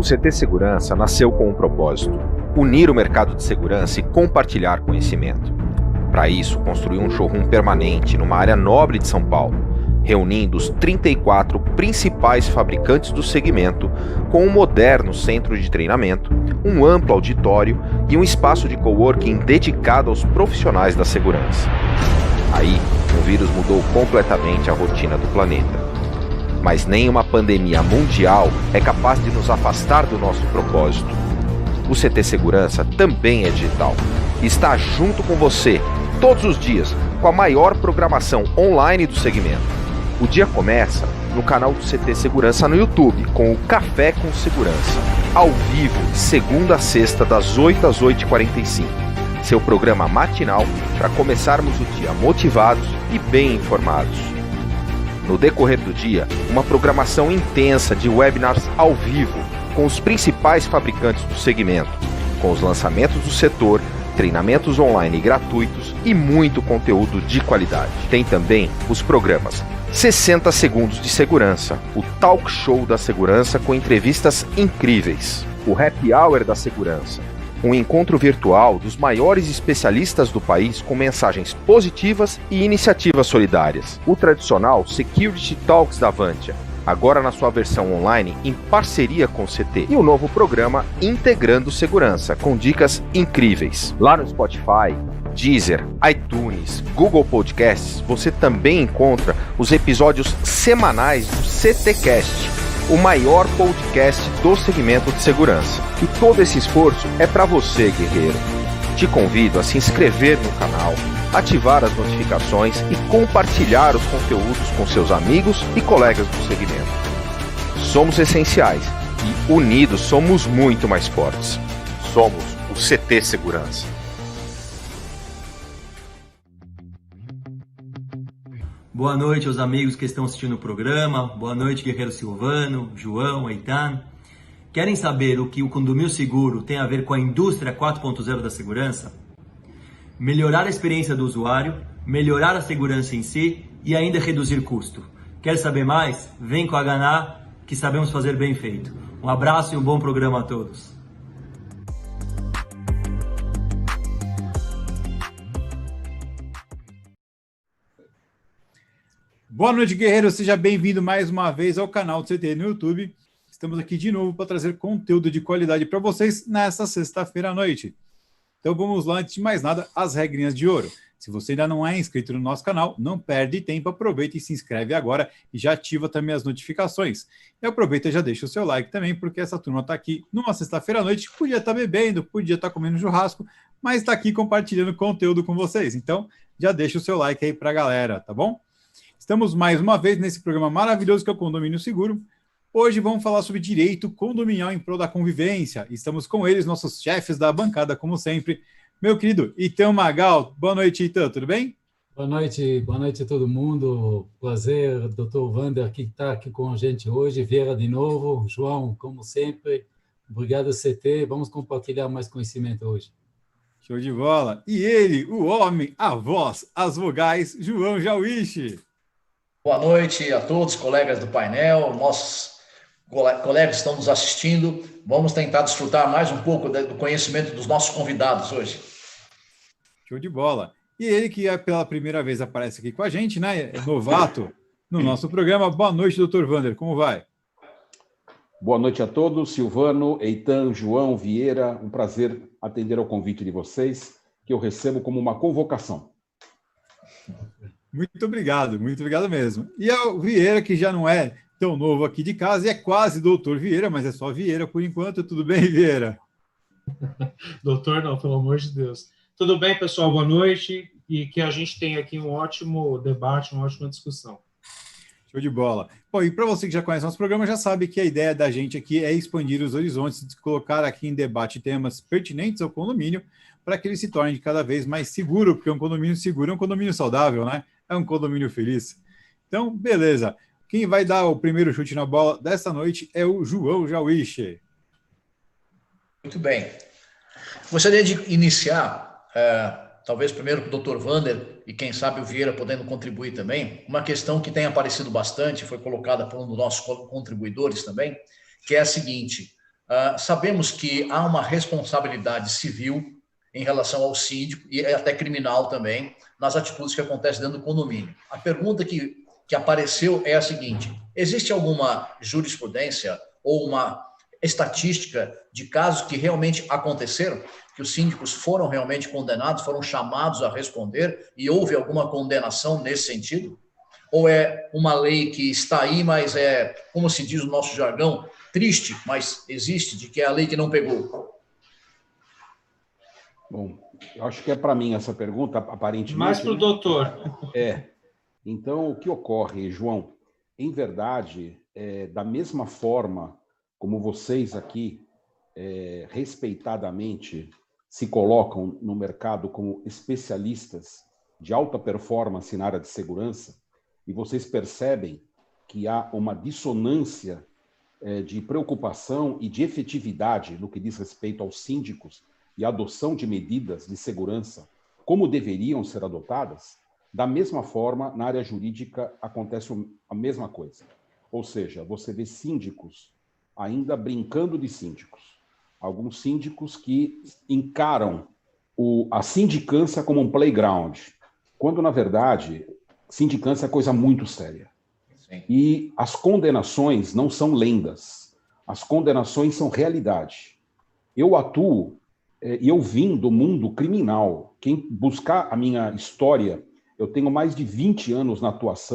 O CT Segurança nasceu com um propósito: unir o mercado de segurança e compartilhar conhecimento. Para isso, construiu um showroom permanente numa área nobre de São Paulo, reunindo os 34 principais fabricantes do segmento, com um moderno centro de treinamento, um amplo auditório e um espaço de coworking dedicado aos profissionais da segurança. Aí, o vírus mudou completamente a rotina do planeta. Mas nem uma pandemia mundial é capaz de nos afastar do nosso propósito. O CT Segurança também é digital. Está junto com você, todos os dias, com a maior programação online do segmento. O dia começa no canal do CT Segurança no YouTube, com o Café com Segurança, ao vivo, segunda a sexta, das 8 às 8h45. Seu programa matinal para começarmos o dia motivados e bem informados. No decorrer do dia, uma programação intensa de webinars ao vivo com os principais fabricantes do segmento, com os lançamentos do setor, treinamentos online gratuitos e muito conteúdo de qualidade. Tem também os programas 60 Segundos de Segurança, o Talk Show da Segurança com entrevistas incríveis, o Happy Hour da Segurança, um encontro virtual dos maiores especialistas do país com mensagens positivas e iniciativas solidárias. O tradicional Security Talks da Avantia, agora na sua versão online em parceria com o CT. E o novo programa Integrando Segurança, com dicas incríveis. Lá no Spotify, Deezer, iTunes, Google Podcasts, você também encontra os episódios semanais do CTcast, o maior podcast do segmento de segurança. E todo esse esforço é para você, guerreiro. Te convido a se inscrever no canal, ativar as notificações e compartilhar os conteúdos com seus amigos e colegas do segmento. Somos essenciais e unidos somos muito mais fortes. Somos o CT Segurança. Boa noite aos amigos que estão assistindo o programa. Boa noite, Guerreiro Silvano, João, Eitan. Querem saber o que o Condomínio Seguro tem a ver com a indústria 4.0 da segurança? Melhorar a experiência do usuário, melhorar a segurança em si e ainda reduzir custo. Quer saber mais? Vem com a Ganá, que sabemos fazer bem feito. Um abraço e um bom programa a todos. Boa noite, guerreiro. Seja bem-vindo mais uma vez ao canal do CT no YouTube. Estamos aqui de novo para trazer conteúdo de qualidade para vocês nesta sexta-feira à noite. Então vamos lá, antes de mais nada, as regrinhas de ouro. Se você ainda não é inscrito no nosso canal, não perde tempo, aproveita e se inscreve agora e já ativa também as notificações. E aproveita e já deixa o seu like também, porque essa turma está aqui numa sexta-feira à noite, podia estar bebendo, podia estar comendo churrasco, mas está aqui compartilhando conteúdo com vocês. Então já deixa o seu like aí para a galera, tá bom? Estamos mais uma vez nesse programa maravilhoso que é o Condomínio Seguro. Hoje vamos falar sobre direito condominial em prol da convivência. Estamos com eles, nossos chefes da bancada, como sempre. Meu querido Eitan Magal. Boa noite, Eitan, tudo bem? Boa noite a todo mundo. Prazer, Dr. Wander, que está aqui com a gente hoje. Vieira de novo. João, como sempre. Obrigado, CT. Vamos compartilhar mais conhecimento hoje. Show de bola. E ele, o homem, a voz, as vogais, João Jauiche. Boa noite a todos, colegas do painel, nossos colegas que estão nos assistindo. Vamos tentar desfrutar mais um pouco do conhecimento dos nossos convidados hoje. Show de bola. E ele que pela primeira vez aparece aqui com a gente, né? É novato no nosso programa. Boa noite, Dr. Wander. Como vai? Boa noite a todos. Silvano, Eitan, João, Vieira. Um prazer atender ao convite de vocês, que eu recebo como uma convocação. Muito obrigado mesmo. E o Vieira, que já não é tão novo aqui de casa, e é quase doutor Vieira, mas é só Vieira por enquanto. Tudo bem, Vieira? Doutor não, pelo amor de Deus. Tudo bem, pessoal? Boa noite. E que a gente tenha aqui um ótimo debate, uma ótima discussão. Show de bola. Bom, e para você que já conhece nosso programa, já sabe que a ideia da gente aqui é expandir os horizontes, de colocar aqui em debate temas pertinentes ao condomínio, para que ele se torne cada vez mais seguro, porque um condomínio seguro é um condomínio saudável, né? É um condomínio feliz. Então, beleza. Quem vai dar o primeiro chute na bola dessa noite é o João Jauiche. Muito bem. Gostaria de iniciar, talvez primeiro com o Dr. Wander, e quem sabe o Vieira podendo contribuir também, uma questão que tem aparecido bastante, foi colocada por um dos nossos contribuidores também, que é a seguinte: Sabemos que há uma responsabilidade civil em relação ao síndico e até criminal também nas atitudes que acontecem dentro do condomínio. A pergunta que apareceu é a seguinte: existe alguma jurisprudência ou uma estatística de casos que realmente aconteceram, que os síndicos foram realmente condenados, foram chamados a responder e houve alguma condenação nesse sentido? Ou é uma lei que está aí, mas é, como se diz no nosso jargão, triste, mas existe, de que é a lei que não pegou? Bom, eu acho que é para mim essa pergunta, aparentemente. Mais para o doutor. Então, o que ocorre, João? Em verdade, da mesma forma como vocês aqui, respeitadamente, se colocam no mercado como especialistas de alta performance na área de segurança, e vocês percebem que há uma dissonância de preocupação e de efetividade no que diz respeito aos síndicos e a adoção de medidas de segurança como deveriam ser adotadas, da mesma forma, na área jurídica acontece a mesma coisa. Ou seja, você vê síndicos ainda brincando de síndicos. Alguns síndicos que encaram a sindicância como um playground, quando, na verdade, sindicância é coisa muito séria. Sim. E as condenações não são lendas. As condenações são realidade. Eu atuo e eu vim do mundo criminal. Quem buscar a minha história, eu tenho mais de 20 anos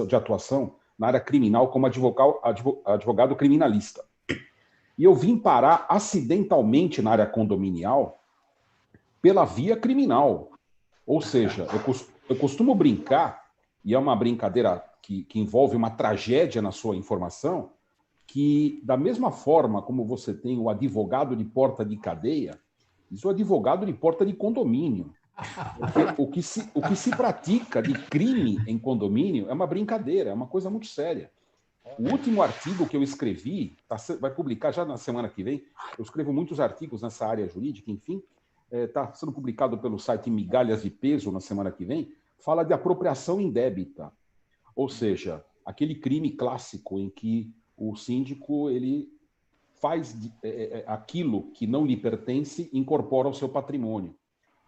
de atuação na área criminal como advogado criminalista. E eu vim parar acidentalmente na área condominial pela via criminal. Ou seja, eu costumo brincar, e é uma brincadeira que envolve uma tragédia na sua informação, que da mesma forma como você tem o advogado de porta de cadeia, isso é o advogado de porta de condomínio. Porque o que se pratica de crime em condomínio é uma brincadeira, é uma coisa muito séria. O último artigo que eu escrevi, vai publicar já na semana que vem, eu escrevo muitos artigos nessa área jurídica, enfim, está sendo publicado pelo site Migalhas de Peso na semana que vem, fala de apropriação indébita. Ou seja, aquele crime clássico em que o síndico ele faz aquilo que não lhe pertence e incorpora ao seu patrimônio.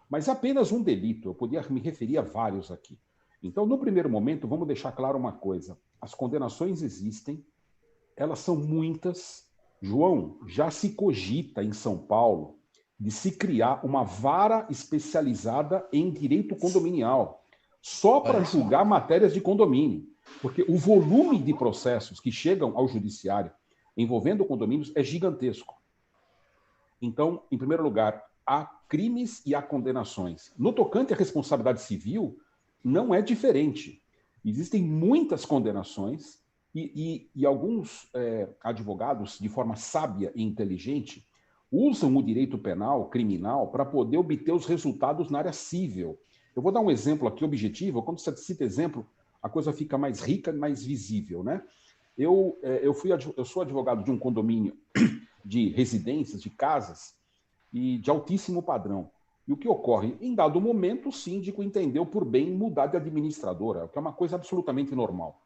Mas apenas um delito, eu podia me referir a vários aqui. Então, no primeiro momento, vamos deixar claro uma coisa. As condenações existem, elas são muitas. João, já se cogita em São Paulo de se criar uma vara especializada em direito condominial, só para julgar matérias de condomínio. Porque o volume de processos que chegam ao judiciário envolvendo condomínios é gigantesco. Então, em primeiro lugar, há crimes e há condenações. No tocante à responsabilidade civil, não é diferente. Existem muitas condenações e alguns advogados, de forma sábia e inteligente, usam o direito penal, criminal, para poder obter os resultados na área civil. Eu vou dar um exemplo aqui objetivo. Quando você cita exemplo, a coisa fica mais rica e mais visível, né? Eu sou advogado de um condomínio de residências, de casas, e de altíssimo padrão. E o que ocorre? Em dado momento, o síndico entendeu por bem mudar de administradora, o que é uma coisa absolutamente normal.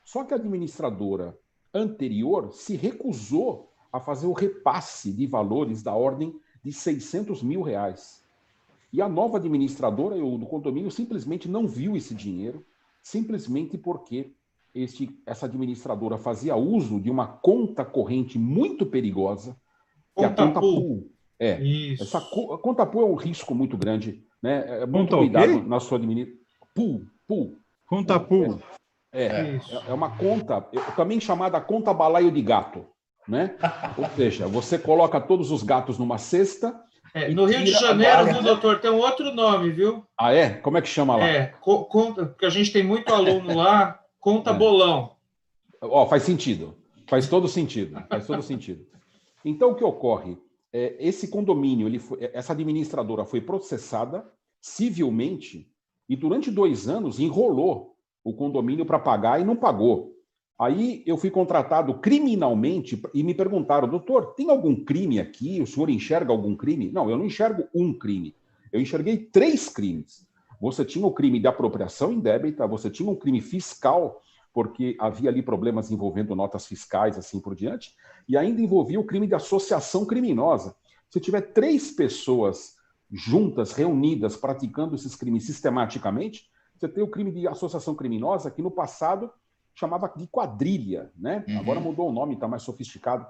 Só que a administradora anterior se recusou a fazer o repasse de valores da ordem de R$600 mil. E a nova administradora, do condomínio, simplesmente não viu esse dinheiro, simplesmente porque essa administradora fazia uso de uma conta corrente muito perigosa, que é a conta pool. Essa conta pool é um risco muito grande, né? É muito cuidado na sua administração. Pool. Conta pool. É uma conta, também chamada conta balaio de gato, né? Ou seja, você coloca todos os gatos numa cesta. No Rio de Janeiro, viu, doutor, tem um outro nome, viu? Ah, é? Como é que chama lá? Conta, porque a gente tem muito aluno lá, conta bolão. Faz sentido. Faz todo sentido. Então, o que ocorre? Esse condomínio, essa administradora foi processada civilmente e durante 2 anos enrolou o condomínio para pagar e não pagou. Aí eu fui contratado criminalmente e me perguntaram, doutor, tem algum crime aqui? O senhor enxerga algum crime? Não, eu não enxergo um crime. Eu enxerguei 3 crimes. Você tinha o crime de apropriação indébita, você tinha um crime fiscal, porque havia ali problemas envolvendo notas fiscais, assim por diante, e ainda envolvia o crime de associação criminosa. Se tiver 3 pessoas juntas, reunidas, praticando esses crimes sistematicamente, você tem o crime de associação criminosa, que no passado chamava de quadrilha, né? Agora mudou o nome, está mais sofisticado.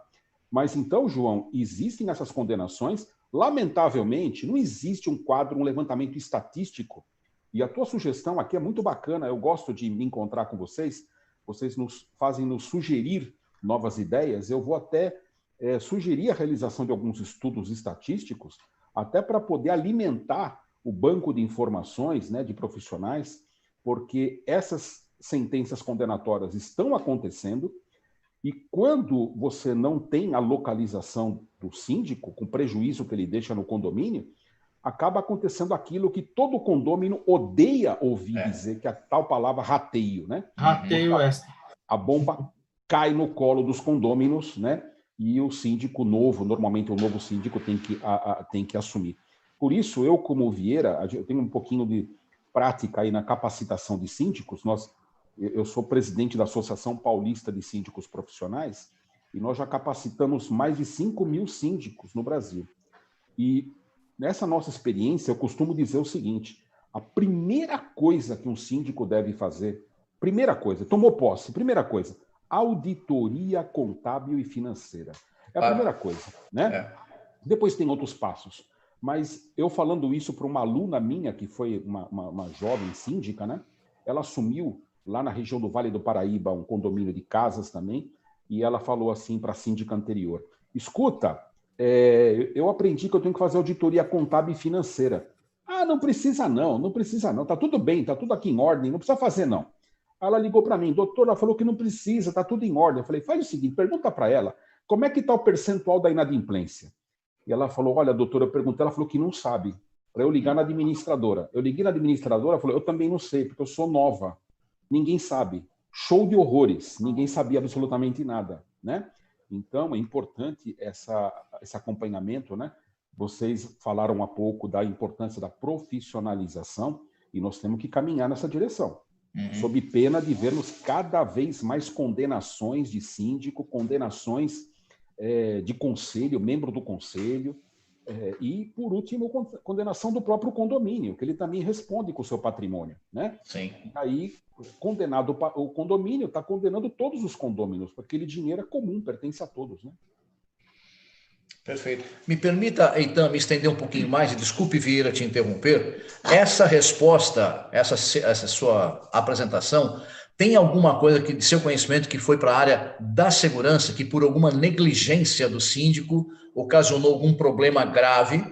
Mas então, João, existem essas condenações. Lamentavelmente, não existe um quadro, um levantamento estatístico. E a tua sugestão aqui é muito bacana. Eu gosto de me encontrar com vocês. Vocês nos fazem nos sugerir novas ideias. Eu vou até sugerir a realização de alguns estudos estatísticos, até para poder alimentar o banco de informações, né, de profissionais, porque essas sentenças condenatórias estão acontecendo, e quando você não tem a localização do síndico, com o prejuízo que ele deixa no condomínio, acaba acontecendo aquilo que todo condômino odeia ouvir dizer, que é a tal palavra rateio, né? Rateio extra. A bomba cai no colo dos condôminos, né? E o síndico novo, normalmente o novo síndico tem que assumir. Por isso, eu como Vieira, eu tenho um pouquinho de prática aí na capacitação de síndicos. Eu sou presidente da Associação Paulista de Síndicos Profissionais, e nós já capacitamos mais de 5.000 síndicos no Brasil. E nessa nossa experiência, eu costumo dizer o seguinte: a primeira coisa que um síndico deve fazer, primeira coisa, tomou posse, primeira coisa, auditoria contábil e financeira. É a primeira coisa, né? Depois tem outros passos. Mas eu falando isso para uma aluna minha, que foi uma jovem síndica, né? Ela assumiu lá na região do Vale do Paraíba um condomínio de casas também, e ela falou assim para a síndica anterior: escuta, eu aprendi que eu tenho que fazer auditoria contábil e financeira. Ah, não precisa não, tá tudo bem, tá tudo aqui em ordem, não precisa fazer não. Ela ligou para mim: doutor, ela falou que não precisa, tá tudo em ordem. Eu falei: faz o seguinte, pergunta para ela, como é que está o percentual da inadimplência? E ela falou: olha, doutora, eu perguntei, ela falou que não sabe, para eu ligar na administradora. Eu liguei na administradora, ela falou: eu também não sei, porque eu sou nova, ninguém sabe. Show de horrores, ninguém sabia absolutamente nada, né? Então, é importante esse acompanhamento, né? Vocês falaram há pouco da importância da profissionalização, e nós temos que caminhar nessa direção. Sob pena de vermos cada vez mais condenações de síndico, condenações de conselho, membro do conselho, e, por último, condenação do próprio condomínio, que ele também responde com o seu patrimônio, né? Sim. E aí, condenado o condomínio, está condenando todos os condôminos, porque aquele dinheiro é comum, pertence a todos, né? Perfeito. Me permita, então, me estender um pouquinho mais, e desculpe, Vieira, te interromper. Essa resposta, essa sua apresentação, tem alguma coisa de seu conhecimento que foi para a área da segurança, que por alguma negligência do síndico ocasionou algum problema grave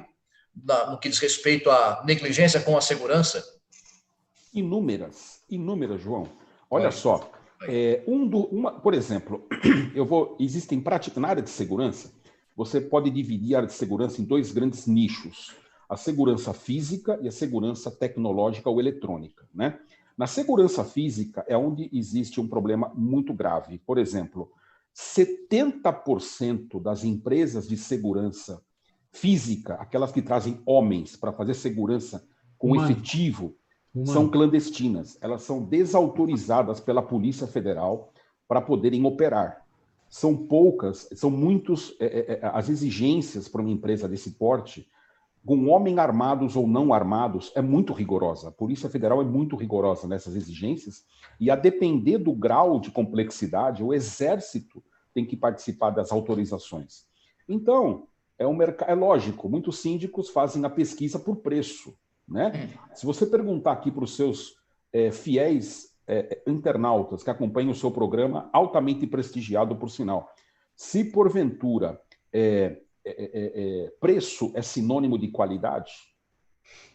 no que diz respeito à negligência com a segurança? Inúmeras, João. Olha só, por exemplo, existem práticas na área de segurança. Você pode dividir a área de segurança em 2 grandes nichos: a segurança física e a segurança tecnológica ou eletrônica, né? Na segurança física é onde existe um problema muito grave. Por exemplo, 70% das empresas de segurança física, aquelas que trazem homens para fazer segurança com efetivo, são clandestinas. Elas são desautorizadas pela Polícia Federal para poderem operar. São poucas, são muitos, as exigências para uma empresa desse porte, com homens armados ou não armados, é muito rigorosa. A Polícia Federal é muito rigorosa nessas exigências, e a depender do grau de complexidade, o Exército tem que participar das autorizações. Então, é lógico, muitos síndicos fazem a pesquisa por preço, né? Se você perguntar aqui para os seus fiéis internautas que acompanham o seu programa, altamente prestigiado, por sinal, se porventura preço é sinônimo de qualidade,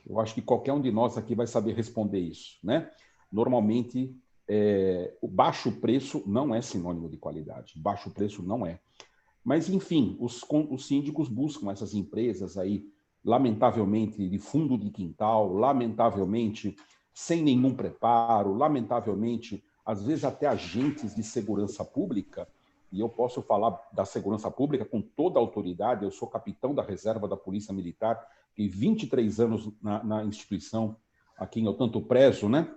eu acho que qualquer um de nós aqui vai saber responder isso, né? Normalmente, o baixo preço não é sinônimo de qualidade, baixo preço não é. Mas, enfim, os síndicos buscam essas empresas aí, lamentavelmente, de fundo de quintal, lamentavelmente, sem nenhum preparo, lamentavelmente, às vezes até agentes de segurança pública, e eu posso falar da segurança pública com toda a autoridade. Eu sou capitão da reserva da Polícia Militar, e 23 anos na instituição a quem eu tanto prezo, né?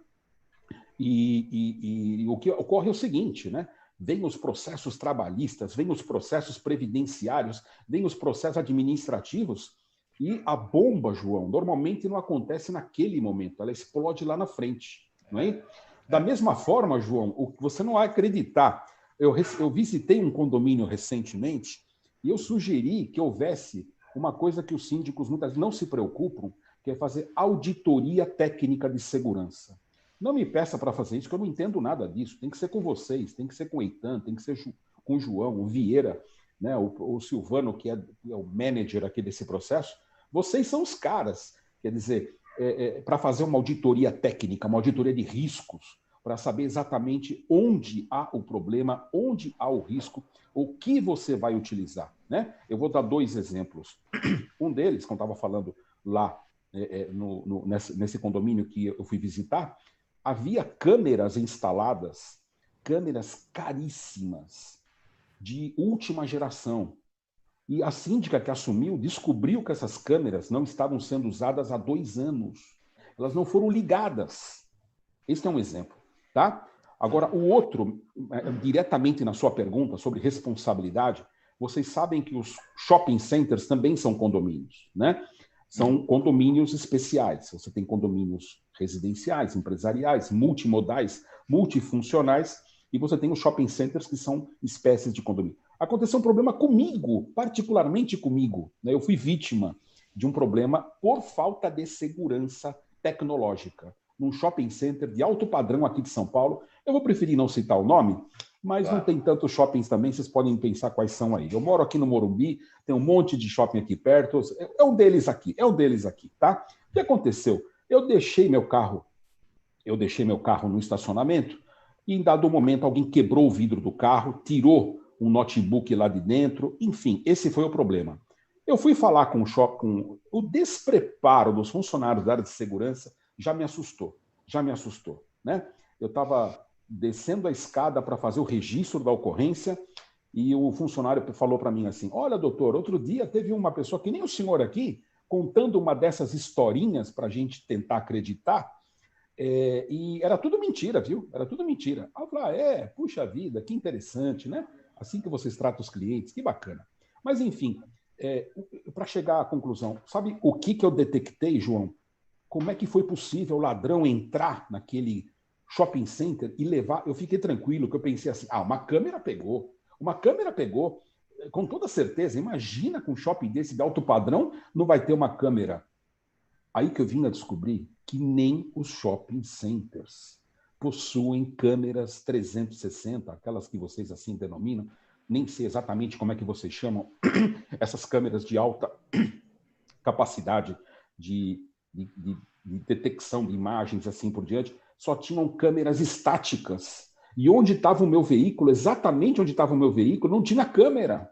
E o que ocorre é o seguinte, né? Vem os processos trabalhistas, vem os processos previdenciários, vem os processos administrativos, e a bomba, João, normalmente não acontece naquele momento, ela explode lá na frente, não é? Da mesma forma, João, você não vai acreditar, eu visitei um condomínio recentemente e eu sugeri que houvesse uma coisa que os síndicos muitas vezes não se preocupam, que é fazer auditoria técnica de segurança. Não me peça para fazer isso, que eu não entendo nada disso. Tem que ser com vocês, tem que ser com o Eitan, tem que ser com o João, o Vieira, né, o Silvano, que é o manager aqui desse processo. Vocês são os caras, quer dizer, para fazer uma auditoria técnica, uma auditoria de riscos, para saber exatamente onde há o problema, onde há o risco, o que você vai utilizar, né? Eu vou dar 2 exemplos. Um deles, quando eu estava falando lá nesse condomínio que eu fui visitar, havia câmeras instaladas, câmeras caríssimas, de última geração. E a síndica que assumiu descobriu que essas câmeras não estavam sendo usadas há 2 anos. Elas não foram ligadas. Esse é um exemplo, tá? Agora, o outro, diretamente na sua pergunta sobre responsabilidade, vocês sabem que os shopping centers também são condomínios, né? São condomínios especiais. Você tem condomínios residenciais, empresariais, multimodais, multifuncionais, e você tem os shopping centers que são espécies de condomínio. Aconteceu um problema comigo, particularmente comigo, né? Eu fui vítima de um problema por falta de segurança tecnológica num shopping center de alto padrão aqui de São Paulo. Eu vou preferir não citar o nome, mas não tem tantos shoppings também, vocês podem pensar quais são aí. Eu moro aqui no Morumbi, tem um monte de shopping aqui perto, é um deles aqui, tá? O que aconteceu? Eu deixei meu carro no estacionamento e em dado momento alguém quebrou o vidro do carro, tirou um notebook lá de dentro, enfim, esse foi o problema. Eu fui falar com o despreparo dos funcionários da área de segurança já me assustou, né? Eu estava descendo a escada para fazer o registro da ocorrência e o funcionário falou para mim assim, olha, doutor, outro dia teve uma pessoa que nem o senhor aqui, contando uma dessas historinhas para a gente tentar acreditar, e era tudo mentira, viu? Era tudo mentira. Aí eu falei, puxa vida, que interessante, né? Assim que vocês tratam os clientes, que bacana. Mas, enfim, para chegar à conclusão, sabe o que eu detectei, João? Como é que foi possível o ladrão entrar naquele shopping center e levar... Eu fiquei tranquilo, que eu pensei assim, uma câmera pegou, com toda certeza. Imagina com um shopping desse de alto padrão, não vai ter uma câmera. Aí que eu vim a descobrir que nem os shopping centers possuem câmeras 360, aquelas que vocês assim denominam, nem sei exatamente como é que vocês chamam, essas câmeras de alta capacidade de detecção de imagens, assim por diante, só tinham câmeras estáticas. E onde estava o meu veículo, exatamente onde estava o meu veículo, não tinha câmera,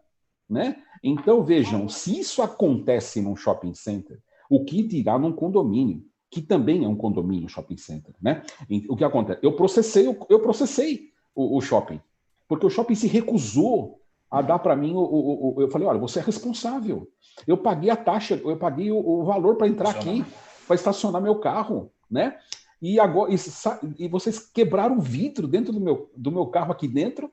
né? Então, vejam, se isso acontece num shopping center, o que dirá num condomínio, que também é um condomínio shopping center, né? O que acontece? Eu processei o shopping, porque o shopping se recusou a dar para mim eu falei, olha, você é responsável. Eu paguei a taxa, eu paguei o valor para entrar aqui, para estacionar meu carro, né? E agora e vocês quebraram o vidro dentro do meu carro aqui dentro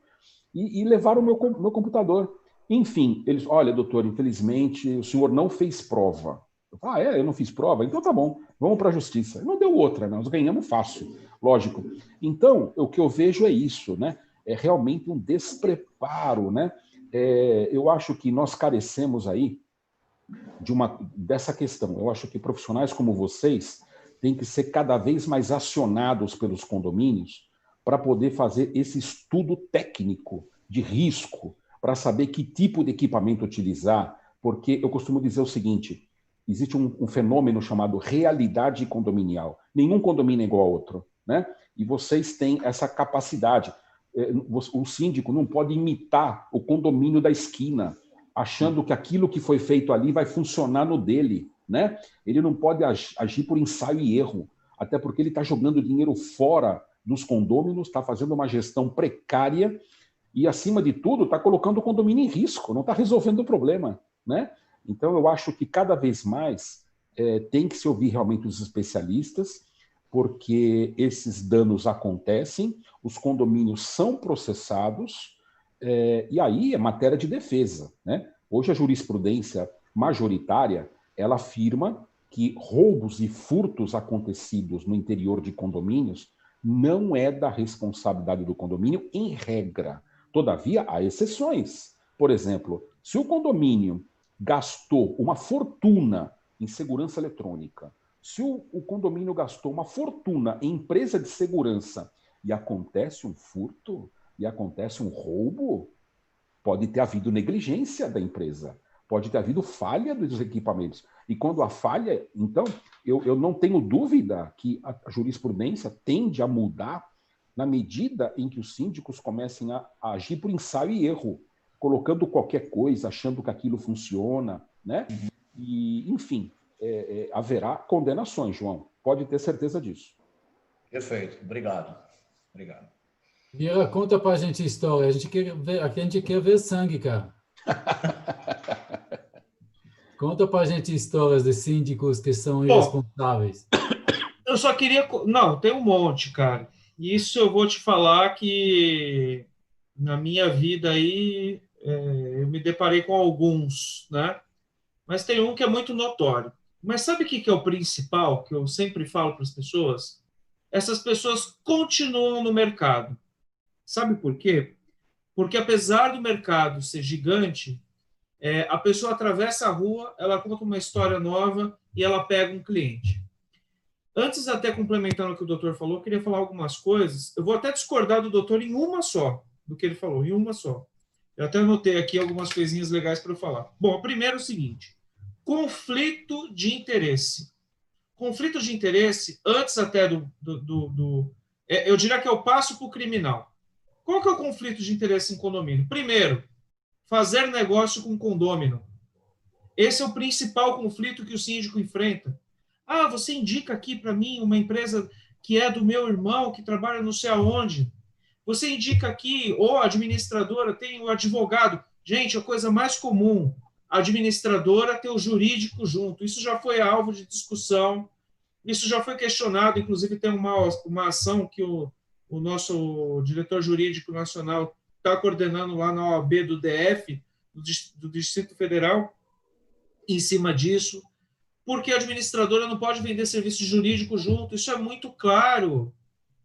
e levaram o meu computador. Enfim, eles, olha, doutor, infelizmente o senhor não fez prova. Eu falei, eu não fiz prova? Então tá bom, vamos para a justiça. Não deu outra, nós ganhamos fácil, lógico. Então, o que eu vejo é isso, né? É realmente um despreparo, né? Eu acho que nós carecemos aí dessa questão. Eu acho que profissionais como vocês têm que ser cada vez mais acionados pelos condomínios para poder fazer esse estudo técnico de risco, para saber que tipo de equipamento utilizar, porque eu costumo dizer o seguinte, existe um fenômeno chamado realidade condominial. Nenhum condomínio é igual ao outro, né? E vocês têm essa capacidade. O síndico não pode imitar o condomínio da esquina, achando que aquilo que foi feito ali vai funcionar no dele, né? Ele não pode agir por ensaio e erro, até porque ele está jogando dinheiro fora dos condôminos, está fazendo uma gestão precária e, acima de tudo, está colocando o condomínio em risco, não está resolvendo o problema, né? Então, eu acho que cada vez mais tem que se ouvir realmente os especialistas, porque esses danos acontecem, os condomínios são processados, e aí é matéria de defesa, né? Hoje a jurisprudência majoritária, ela afirma que roubos e furtos acontecidos no interior de condomínios não é da responsabilidade do condomínio em regra. Todavia, há exceções. Por exemplo, se o condomínio gastou uma fortuna em segurança eletrônica, se o condomínio gastou uma fortuna em empresa de segurança e acontece um furto, e acontece um roubo, pode ter havido negligência da empresa, pode ter havido falha dos equipamentos. E quando há falha, então, eu não tenho dúvida que a jurisprudência tende a mudar na medida em que os síndicos comecem a agir por ensaio e erro, colocando qualquer coisa, achando que aquilo funciona, né? E, enfim, haverá condenações, João. Pode ter certeza disso. Perfeito. Obrigado. Obrigado. Vieira, conta pra gente a história. Aqui a gente quer ver sangue, cara. Conta pra gente histórias de síndicos que são irresponsáveis. Eu só queria... Não, tem um monte, cara. Isso eu vou te falar que na minha vida aí eu me deparei com alguns, né? Mas tem um que é muito notório. Mas sabe o que é o principal que eu sempre falo para as pessoas? Essas pessoas continuam no mercado. Sabe por quê? Porque apesar do mercado ser gigante, a pessoa atravessa a rua, ela conta uma história nova e ela pega um cliente. Antes, até complementando o que o doutor falou, eu queria falar algumas coisas. Eu vou até discordar do doutor em uma só, do que ele falou, em uma só. Eu até anotei aqui algumas coisinhas legais para eu falar. Bom, primeiro é o seguinte, conflito de interesse. Conflito de interesse, antes até eu diria que é o passo para o criminal. Qual que é o conflito de interesse em condomínio? Primeiro, fazer negócio com condômino. Esse é o principal conflito que o síndico enfrenta. Ah, você indica aqui para mim uma empresa que é do meu irmão, que trabalha não sei aonde. Você indica aqui, ou a administradora tem o advogado. Gente, a coisa mais comum, a administradora ter o jurídico junto. Isso já foi alvo de discussão, isso já foi questionado, inclusive tem uma ação que o nosso diretor jurídico nacional está coordenando lá na OAB do DF, do Distrito Federal, em cima disso. Porque a administradora não pode vender serviço jurídico junto, isso é muito claro.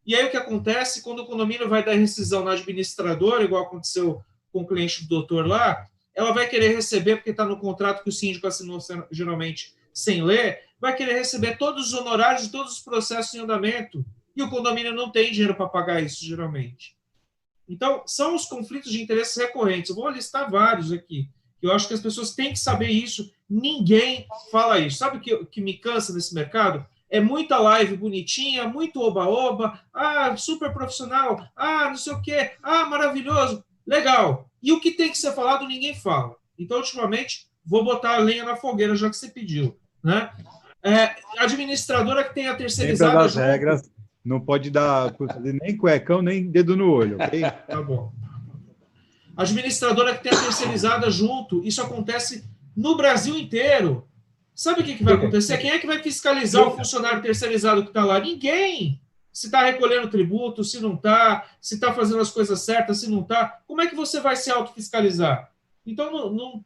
E aí o que acontece, quando o condomínio vai dar rescisão na administradora, igual aconteceu com o cliente do doutor lá, ela vai querer receber, porque está no contrato que o síndico assinou geralmente sem ler, vai querer receber todos os honorários de todos os processos em andamento. E o condomínio não tem dinheiro para pagar isso, geralmente. Então, são os conflitos de interesses recorrentes. Eu vou listar vários aqui. Eu acho que as pessoas têm que saber isso. Ninguém fala isso. Sabe o que me cansa nesse mercado? É muita live bonitinha, muito oba-oba, super profissional, não sei o quê, maravilhoso, legal. E o que tem que ser falado, ninguém fala. Então, ultimamente, vou botar a lenha na fogueira, já que você pediu. Né? Administradora que tem a terceirizada... Lembra das regras, não pode dar nem cuecão, nem dedo no olho, ok? Tá bom. Administradora que tem a terceirizada junto, isso acontece no Brasil inteiro. Sabe o que vai acontecer? Quem é que vai fiscalizar o funcionário terceirizado que está lá? Ninguém. Se está recolhendo tributo, se não está, se está fazendo as coisas certas, se não está. Como é que você vai se autofiscalizar? Então,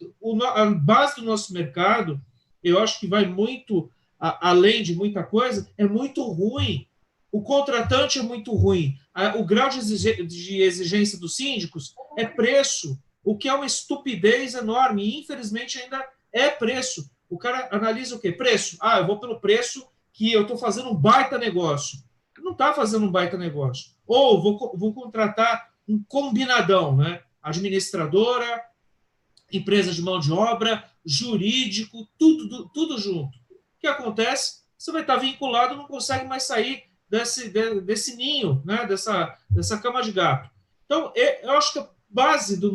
a base do nosso mercado, eu acho que vai muito, além de muita coisa, é muito ruim. O contratante é muito ruim. O grau de exigência dos síndicos é preço, o que é uma estupidez enorme. E, infelizmente, ainda é preço. O cara analisa o quê? Preço. Eu vou pelo preço que eu estou fazendo um baita negócio. Não está fazendo um baita negócio. Ou vou contratar um combinadão, né? Administradora, empresa de mão de obra, jurídico, tudo junto. O que acontece? Você vai estar vinculado, não consegue mais sair desse ninho, né? dessa cama de gato. Então, eu acho que a base dos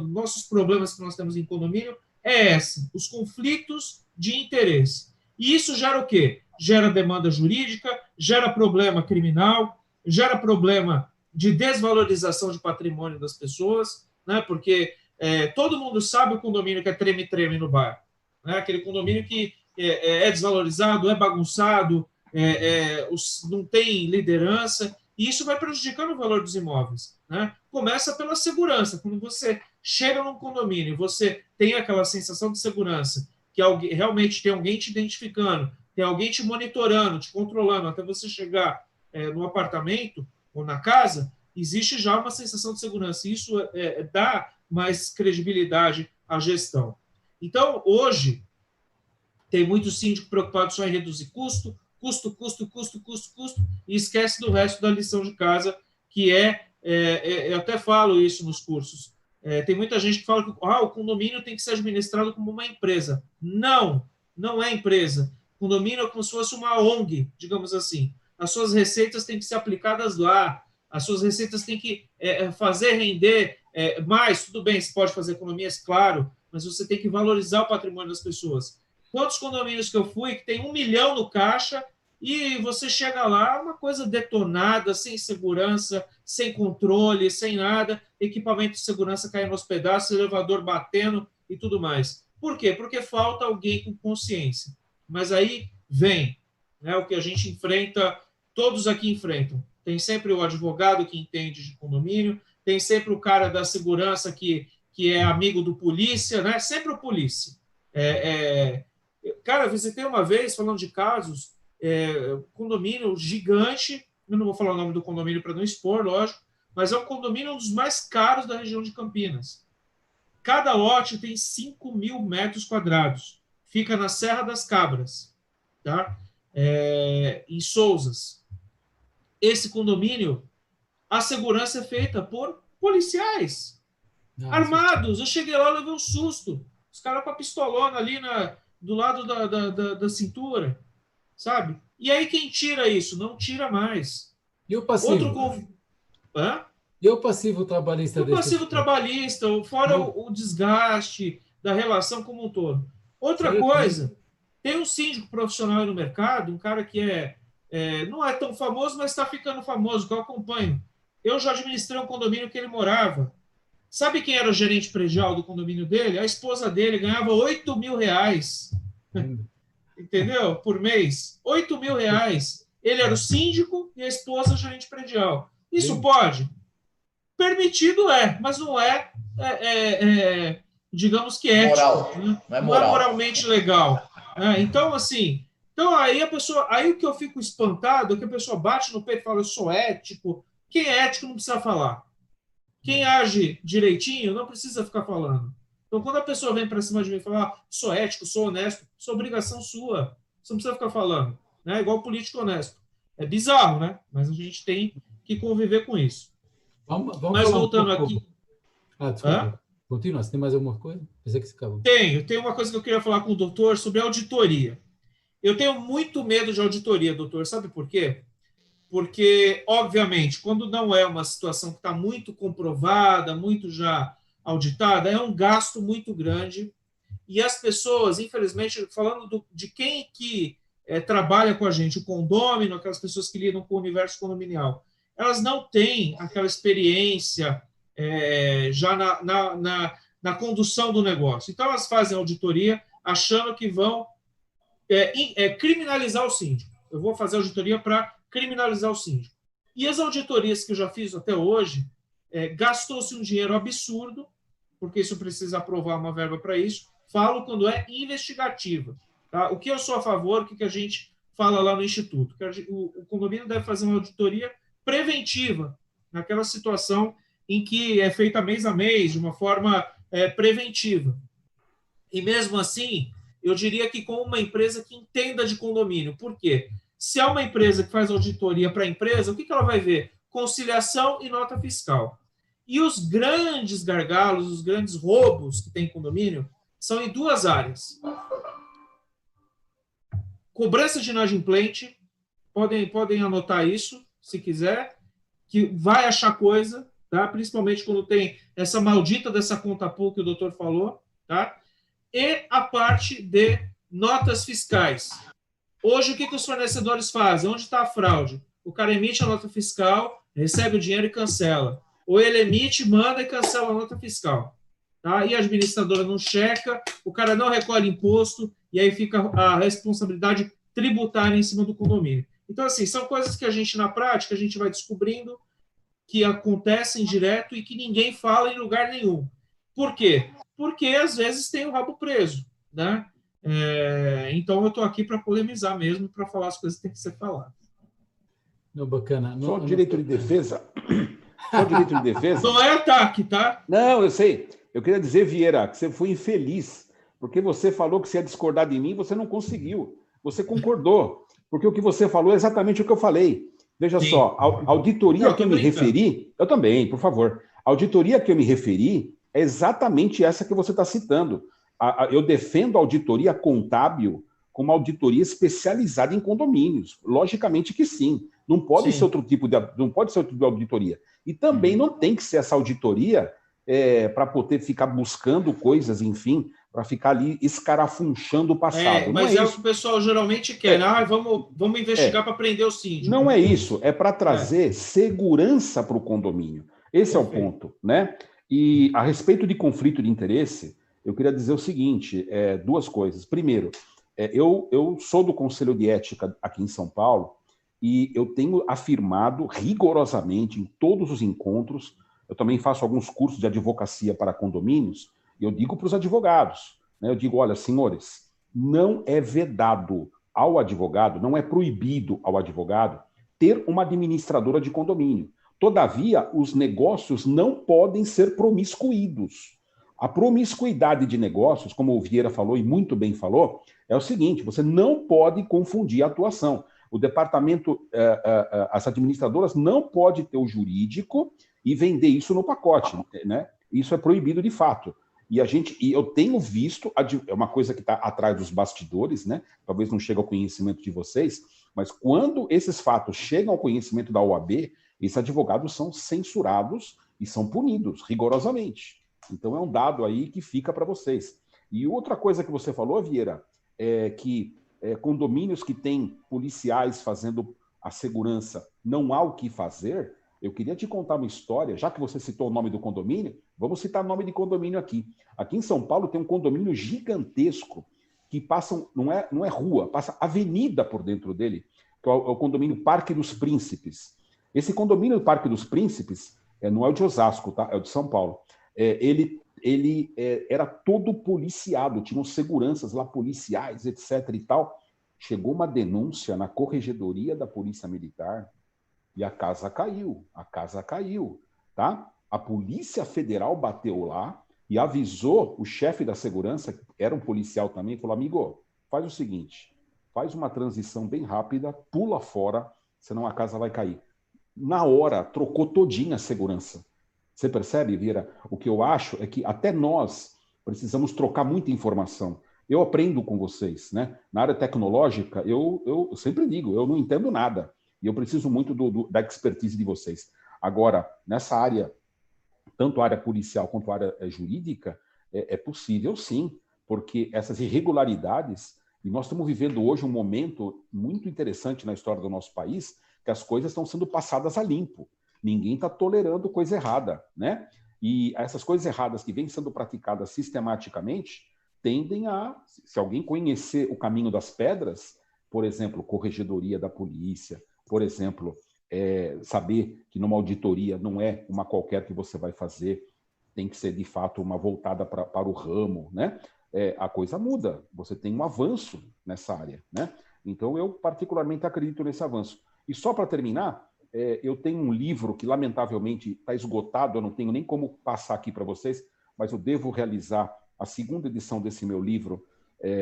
nossos problemas que nós temos em condomínio é essa, os conflitos de interesse. E isso gera o quê? Gera demanda jurídica, gera problema criminal, gera problema de desvalorização de patrimônio das pessoas, né? Porque todo mundo sabe o condomínio que é treme-treme no bairro. Né? Aquele condomínio que é desvalorizado, é bagunçado, não tem liderança, e isso vai prejudicando o valor dos imóveis, né? Começa pela segurança. Quando você chega num condomínio, você tem aquela sensação de segurança, que realmente tem alguém te identificando, tem alguém te monitorando, te controlando, até você chegar no apartamento ou na casa, existe já uma sensação de segurança. Isso dá mais credibilidade à gestão. Então, hoje, tem muito síndico preocupado só em reduzir custo, e esquece do resto da lição de casa, que eu até falo isso nos cursos. Tem muita gente que fala que o condomínio tem que ser administrado como uma empresa. Não, não é empresa. O condomínio é como se fosse uma ONG, digamos assim. As suas receitas têm que ser aplicadas lá, as suas receitas têm que fazer render mais. Tudo bem, você pode fazer economias, claro, mas você tem que valorizar o patrimônio das pessoas. Quantos condomínios que eu fui que tem 1 milhão no caixa e você chega lá, uma coisa detonada, sem segurança, sem controle, sem nada, equipamento de segurança caindo aos pedaços, elevador batendo e tudo mais. Por quê? Porque falta alguém com consciência. Mas aí vem, né, o que a gente enfrenta, todos aqui enfrentam. Tem sempre o advogado que entende de condomínio, tem sempre o cara da segurança que é amigo do polícia, né? Sempre o polícia. Cara, visitei uma vez, falando de casos, condomínio gigante, eu não vou falar o nome do condomínio para não expor, lógico, mas é um condomínio um dos mais caros da região de Campinas. Cada lote tem 5.000 metros quadrados. Fica na Serra das Cabras, tá? Em Sousas. Esse condomínio, a segurança é feita por policiais armados. Eu cheguei lá e levei um susto. Os caras com a pistolona ali do lado da cintura, sabe? E aí quem tira isso? Não tira mais. E o passivo? E o passivo trabalhista? O passivo trabalhista, fora o desgaste da relação como um todo. Outra coisa, tem um síndico profissional no mercado, um cara que não é tão famoso, mas está ficando famoso, que eu acompanho. Eu já administrei um condomínio que ele morava. Sabe quem era o gerente predial do condomínio dele? A esposa dele ganhava R$8.000. Entendeu? Por mês. R$8.000. Ele era o síndico e a esposa o gerente predial. Isso pode? Permitido mas não digamos que ético. Moral. Né? Não é moralmente legal. Então, assim, aí o que eu fico espantado é que a pessoa bate no peito e fala, eu sou ético. Quem é ético não precisa falar. Quem age direitinho não precisa ficar falando. Então, quando a pessoa vem para cima de mim e fala, sou ético, sou honesto, isso é obrigação sua. Você não precisa ficar falando. Né? Igual político honesto. É bizarro, né? Mas a gente tem que conviver com isso. Vamos Mas voltando aqui... desculpa. Continua, você tem mais alguma coisa? Pensei que você acabou. Tenho uma coisa que eu queria falar com o doutor sobre auditoria. Eu tenho muito medo de auditoria, doutor. Sabe por quê? Porque, obviamente, quando não é uma situação que está muito comprovada, muito já auditada, é um gasto muito grande. E as pessoas, infelizmente, falando de quem que trabalha com a gente, o condômino, aquelas pessoas que lidam com o universo condominial, elas não têm aquela experiência já na condução do negócio. Então, elas fazem auditoria achando que vão criminalizar o síndico. Eu vou fazer auditoria para criminalizar o síndico. E as auditorias que eu já fiz até hoje, gastou-se um dinheiro absurdo, porque isso precisa aprovar uma verba para isso. Falo quando é investigativa. Tá? O que eu sou a favor, o que a gente fala lá no Instituto? Que o condomínio deve fazer uma auditoria preventiva, naquela situação em que é feita mês a mês, de uma forma preventiva. E mesmo assim, eu diria que com uma empresa que entenda de condomínio. Por quê? Se é uma empresa que faz auditoria para a empresa, o que ela vai ver? Conciliação e nota fiscal. E os grandes gargalos, os grandes roubos que tem em condomínio, são em duas áreas. Cobrança de inadimplente, podem anotar isso, se quiser, que vai achar coisa, tá? Principalmente quando tem essa maldita dessa conta pool que o doutor falou, tá? E a parte de notas fiscais. Hoje, o que os fornecedores fazem? Onde está a fraude? O cara emite a nota fiscal, recebe o dinheiro e cancela. Ou ele emite, manda e cancela a nota fiscal. Tá? E a administradora não checa, o cara não recolhe imposto, e aí fica a responsabilidade tributária em cima do condomínio. Então, assim, são coisas que a gente, na prática, a gente vai descobrindo que acontecem direto e que ninguém fala em lugar nenhum. Por quê? Porque, às vezes, tem o rabo preso, né? Então, eu estou aqui para polemizar mesmo, para falar as coisas que têm que ser faladas. Não, bacana. Só direito de defesa. Só direito de defesa. Não é ataque, tá? Não, eu sei. Eu queria dizer, Vieira, que você foi infeliz, porque você falou que você ia discordar de mim, você não conseguiu. Você concordou, porque o que você falou é exatamente o que eu falei. Veja Sim. só, a auditoria que eu me referi... Eu também, por favor. A auditoria que eu me referi é exatamente essa que você está citando. Eu defendo a auditoria contábil como auditoria especializada em condomínios. Logicamente que sim. Não pode ser outro tipo de auditoria. E também não tem que ser essa auditoria para poder ficar buscando coisas, enfim, para ficar ali escarafunchando o passado. Mas o que o pessoal geralmente quer. Vamos investigar para prender o síndico. Não é isso. É para trazer segurança para o condomínio. Esse é o ponto, né? E a respeito de conflito de interesse, eu queria dizer o seguinte, duas coisas. Primeiro, eu sou do Conselho de Ética aqui em São Paulo, e eu tenho afirmado rigorosamente em todos os encontros, eu também faço alguns cursos de advocacia para condomínios, e eu digo para os advogados, né, eu digo, olha, senhores, não é vedado ao advogado, não é proibido ao advogado ter uma administradora de condomínio. Todavia, os negócios não podem ser promiscuídos. A promiscuidade de negócios, como o Vieira falou e muito bem falou, é o seguinte, você não pode confundir a atuação. O departamento, as administradoras não podem ter o jurídico e vender isso no pacote, né? Isso é proibido de fato. E eu tenho visto, é uma coisa que está atrás dos bastidores, né? Talvez não chegue ao conhecimento de vocês, mas quando esses fatos chegam ao conhecimento da OAB, esses advogados são censurados e são punidos rigorosamente. Então é um dado aí que fica para vocês. E outra coisa que você falou, Vieira, é que condomínios que têm policiais fazendo a segurança, não há o que fazer. Eu queria te contar uma história, já que você citou o nome do condomínio, vamos citar o nome de condomínio aqui. Aqui em São Paulo tem um condomínio gigantesco que passa, não é rua, passa avenida por dentro dele, que é o condomínio Parque dos Príncipes. Esse condomínio Parque dos Príncipes não é o de Osasco, tá? É o de São Paulo. Ele era todo policiado, tinham seguranças lá, policiais, etc. e tal. Chegou uma denúncia na Corregedoria da Polícia Militar e a casa caiu, tá? A Polícia Federal bateu lá e avisou o chefe da segurança, que era um policial também, falou, amigo, faz o seguinte, faz uma transição bem rápida, pula fora, senão a casa vai cair. Na hora, trocou todinha a segurança. Você percebe, Vieira? O que eu acho é que até nós precisamos trocar muita informação. Eu aprendo com vocês, né? Na área tecnológica, eu sempre digo, eu não entendo nada. E eu preciso muito da expertise de vocês. Agora, nessa área, tanto a área policial quanto a área jurídica, é possível sim, porque essas irregularidades, e nós estamos vivendo hoje um momento muito interessante na história do nosso país, que as coisas estão sendo passadas a limpo. Ninguém está tolerando coisa errada, né? E essas coisas erradas que vêm sendo praticadas sistematicamente tendem a, se alguém conhecer o caminho das pedras, por exemplo, corregedoria da polícia, por exemplo, saber que numa auditoria não é uma qualquer que você vai fazer, tem que ser de fato uma voltada para o ramo, né? A coisa muda, você tem um avanço nessa área, né? Então eu particularmente acredito nesse avanço. E só para terminar, eu tenho um livro que, lamentavelmente, está esgotado, eu não tenho nem como passar aqui para vocês, mas eu devo realizar a segunda edição desse meu livro,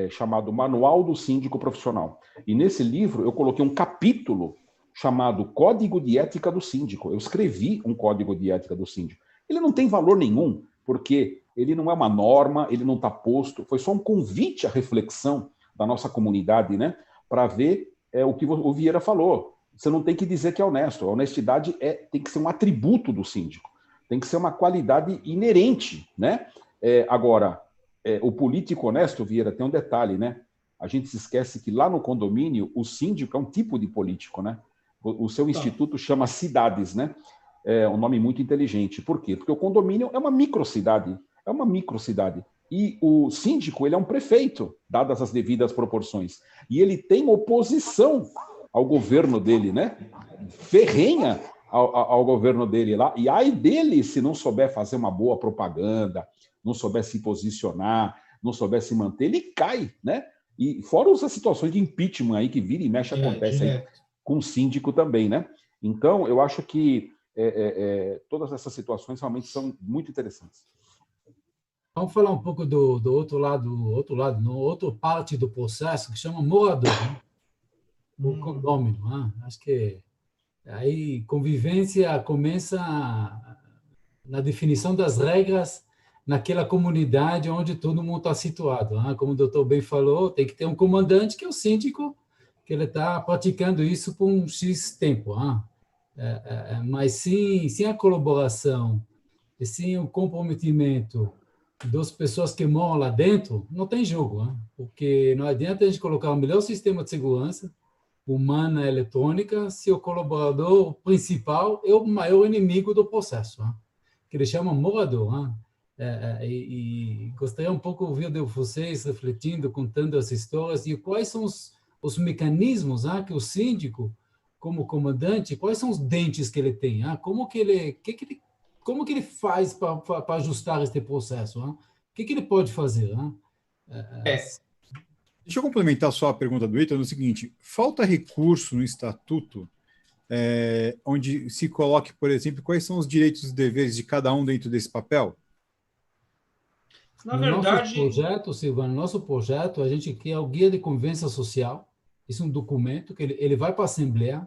chamado Manual do Síndico Profissional. E nesse livro eu coloquei um capítulo chamado Código de Ética do Síndico. Eu escrevi um Código de Ética do Síndico. Ele não tem valor nenhum, porque ele não é uma norma, ele não está posto, foi só um convite à reflexão da nossa comunidade, né, para ver o que o Vieira falou. Você não tem que dizer que é honesto. A honestidade tem que ser um atributo do síndico. Tem que ser uma qualidade inerente, né? Agora, o político honesto, Vieira, tem um detalhe, né? A gente se esquece que lá no condomínio, o síndico é um tipo de político, né? O seu instituto chama Cidades, né? É um nome muito inteligente. Por quê? Porque o condomínio é uma microcidade. É uma microcidade. E o síndico, ele é um prefeito, dadas as devidas proporções. E ele tem oposição ao governo dele, né? Ferrenha ao governo dele lá. E ai dele se não souber fazer uma boa propaganda, não souber se posicionar, não souber se manter, ele cai, né? E fora as situações de impeachment aí que vira e mexe acontece aí com o síndico também, né? Então, eu acho que todas essas situações realmente são muito interessantes. Vamos falar um pouco do outra parte do processo, que chama morador, né? O condômino. Né? Acho que aí convivência começa na definição das regras naquela comunidade onde todo mundo está situado. Né? Como o doutor bem falou, tem que ter um comandante, que é o síndico, que ele está praticando isso por um X tempo. Né? Mas sem a colaboração e sem o comprometimento das pessoas que moram lá dentro, não tem jogo, né? Porque não adianta a gente colocar o melhor sistema de segurança humana eletrônica se o colaborador principal é o maior inimigo do processo, né? Que ele chama morador. Né? E gostaria um pouco de ouvir de vocês refletindo, contando as histórias e quais são os mecanismos, né, que o síndico, como comandante, quais são os dentes que ele tem, né? Como que ele faz para ajustar este processo? Né? O que ele pode fazer? Né? Deixa eu complementar só a pergunta do Ítalo no seguinte: falta recurso no estatuto onde se coloque, por exemplo, quais são os direitos e deveres de cada um dentro desse papel? Na verdade, nosso projeto, Silvano, nosso projeto, a gente quer o Guia de Convivência Social. Isso é um documento que ele vai para a Assembleia,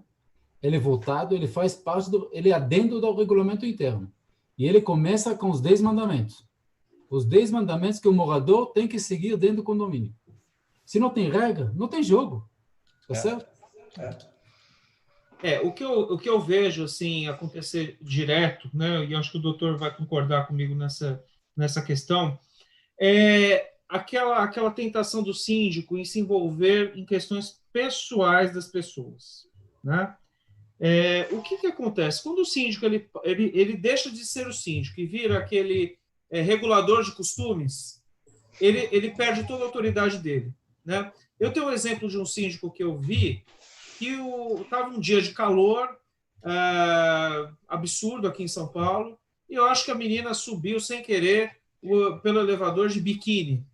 ele é votado, ele faz parte ele é adendo do regulamento interno. E ele começa com os 10 mandamentos. Os 10 mandamentos que o morador tem que seguir dentro do condomínio. Se não tem regra, não tem jogo. Tá certo? O que eu vejo assim acontecer direto, né? E acho que o doutor vai concordar comigo nessa questão, é aquela tentação do síndico em se envolver em questões pessoais das pessoas, né? O que acontece? Quando o síndico ele deixa de ser o síndico e vira aquele regulador de costumes, ele perde toda a autoridade dele, né? Eu tenho um exemplo de um síndico que eu vi que estava um dia de calor absurdo aqui em São Paulo e eu acho que a menina subiu sem querer pelo elevador de biquíni.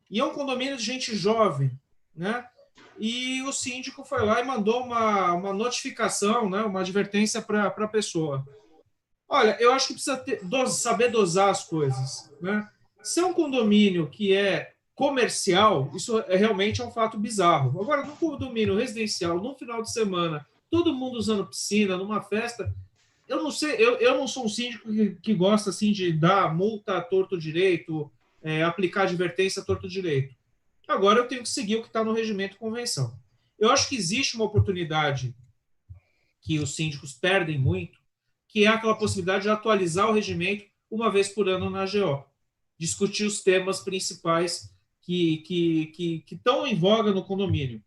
E é um condomínio de gente jovem, né? E o síndico foi lá e mandou uma notificação, né, uma advertência para a pessoa. Olha, eu acho que precisa saber dosar as coisas, né? Se é um condomínio que é comercial, isso realmente é um fato bizarro. Agora, num condomínio residencial, num final de semana, todo mundo usando piscina, numa festa, eu não sei, eu não sou um síndico que gosta assim, de dar multa a torto direito, aplicar advertência a torto direito. Agora eu tenho que seguir o que está no regimento convenção. Eu acho que existe uma oportunidade que os síndicos perdem muito, que é aquela possibilidade de atualizar o regimento uma vez por ano na AGO. Discutir os temas principais que estão em voga no condomínio.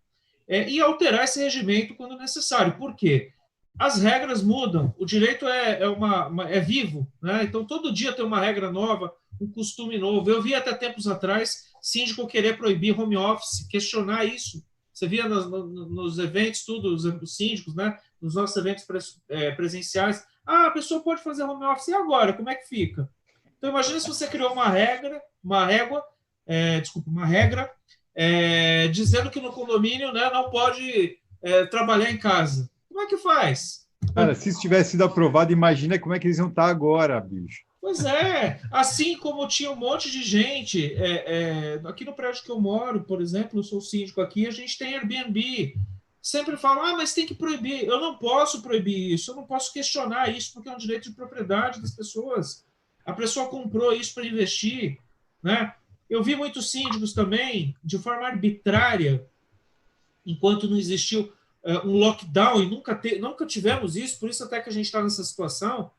E alterar esse regimento quando necessário. Por quê? As regras mudam, o direito é vivo, né? Então todo dia tem uma regra nova, um costume novo. Eu vi até tempos atrás síndico querer proibir home office, questionar isso. Você via nos eventos, tudo, os síndicos, né? Nos nossos eventos presenciais. A pessoa pode fazer home office, e agora? Como é que fica? Então imagina se você criou uma regra dizendo que no condomínio, né, não pode trabalhar em casa. Como é que faz? Cara, se isso tivesse sido aprovado, imagina como é que eles iam estar agora, bicho. Pois é, assim como tinha um monte de gente, aqui no prédio que eu moro, por exemplo, eu sou síndico aqui, a gente tem Airbnb. Sempre falam, mas tem que proibir. Eu não posso proibir isso, eu não posso questionar isso, porque é um direito de propriedade das pessoas. A pessoa comprou isso para investir, né? Eu vi muitos síndicos também, de forma arbitrária, enquanto não existiu um lockdown, e nunca tivemos isso, por isso até que a gente está nessa situação,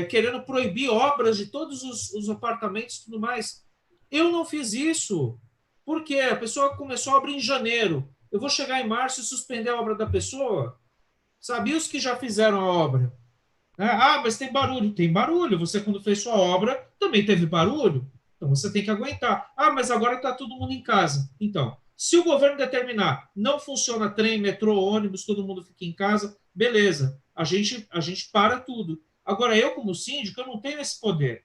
querendo proibir obras de todos os apartamentos e tudo mais. Eu não fiz isso. Por quê? A pessoa começou a obra em janeiro. Eu vou chegar em março e suspender a obra da pessoa? Sabe, os que já fizeram a obra? Mas tem barulho. Tem barulho. Você, quando fez sua obra, também teve barulho. Então você tem que aguentar. Ah, mas agora está todo mundo em casa. Então, se o governo determinar não funciona trem, metrô, ônibus, todo mundo fica em casa, beleza. A gente para tudo. Agora, eu, como síndico, eu não tenho esse poder.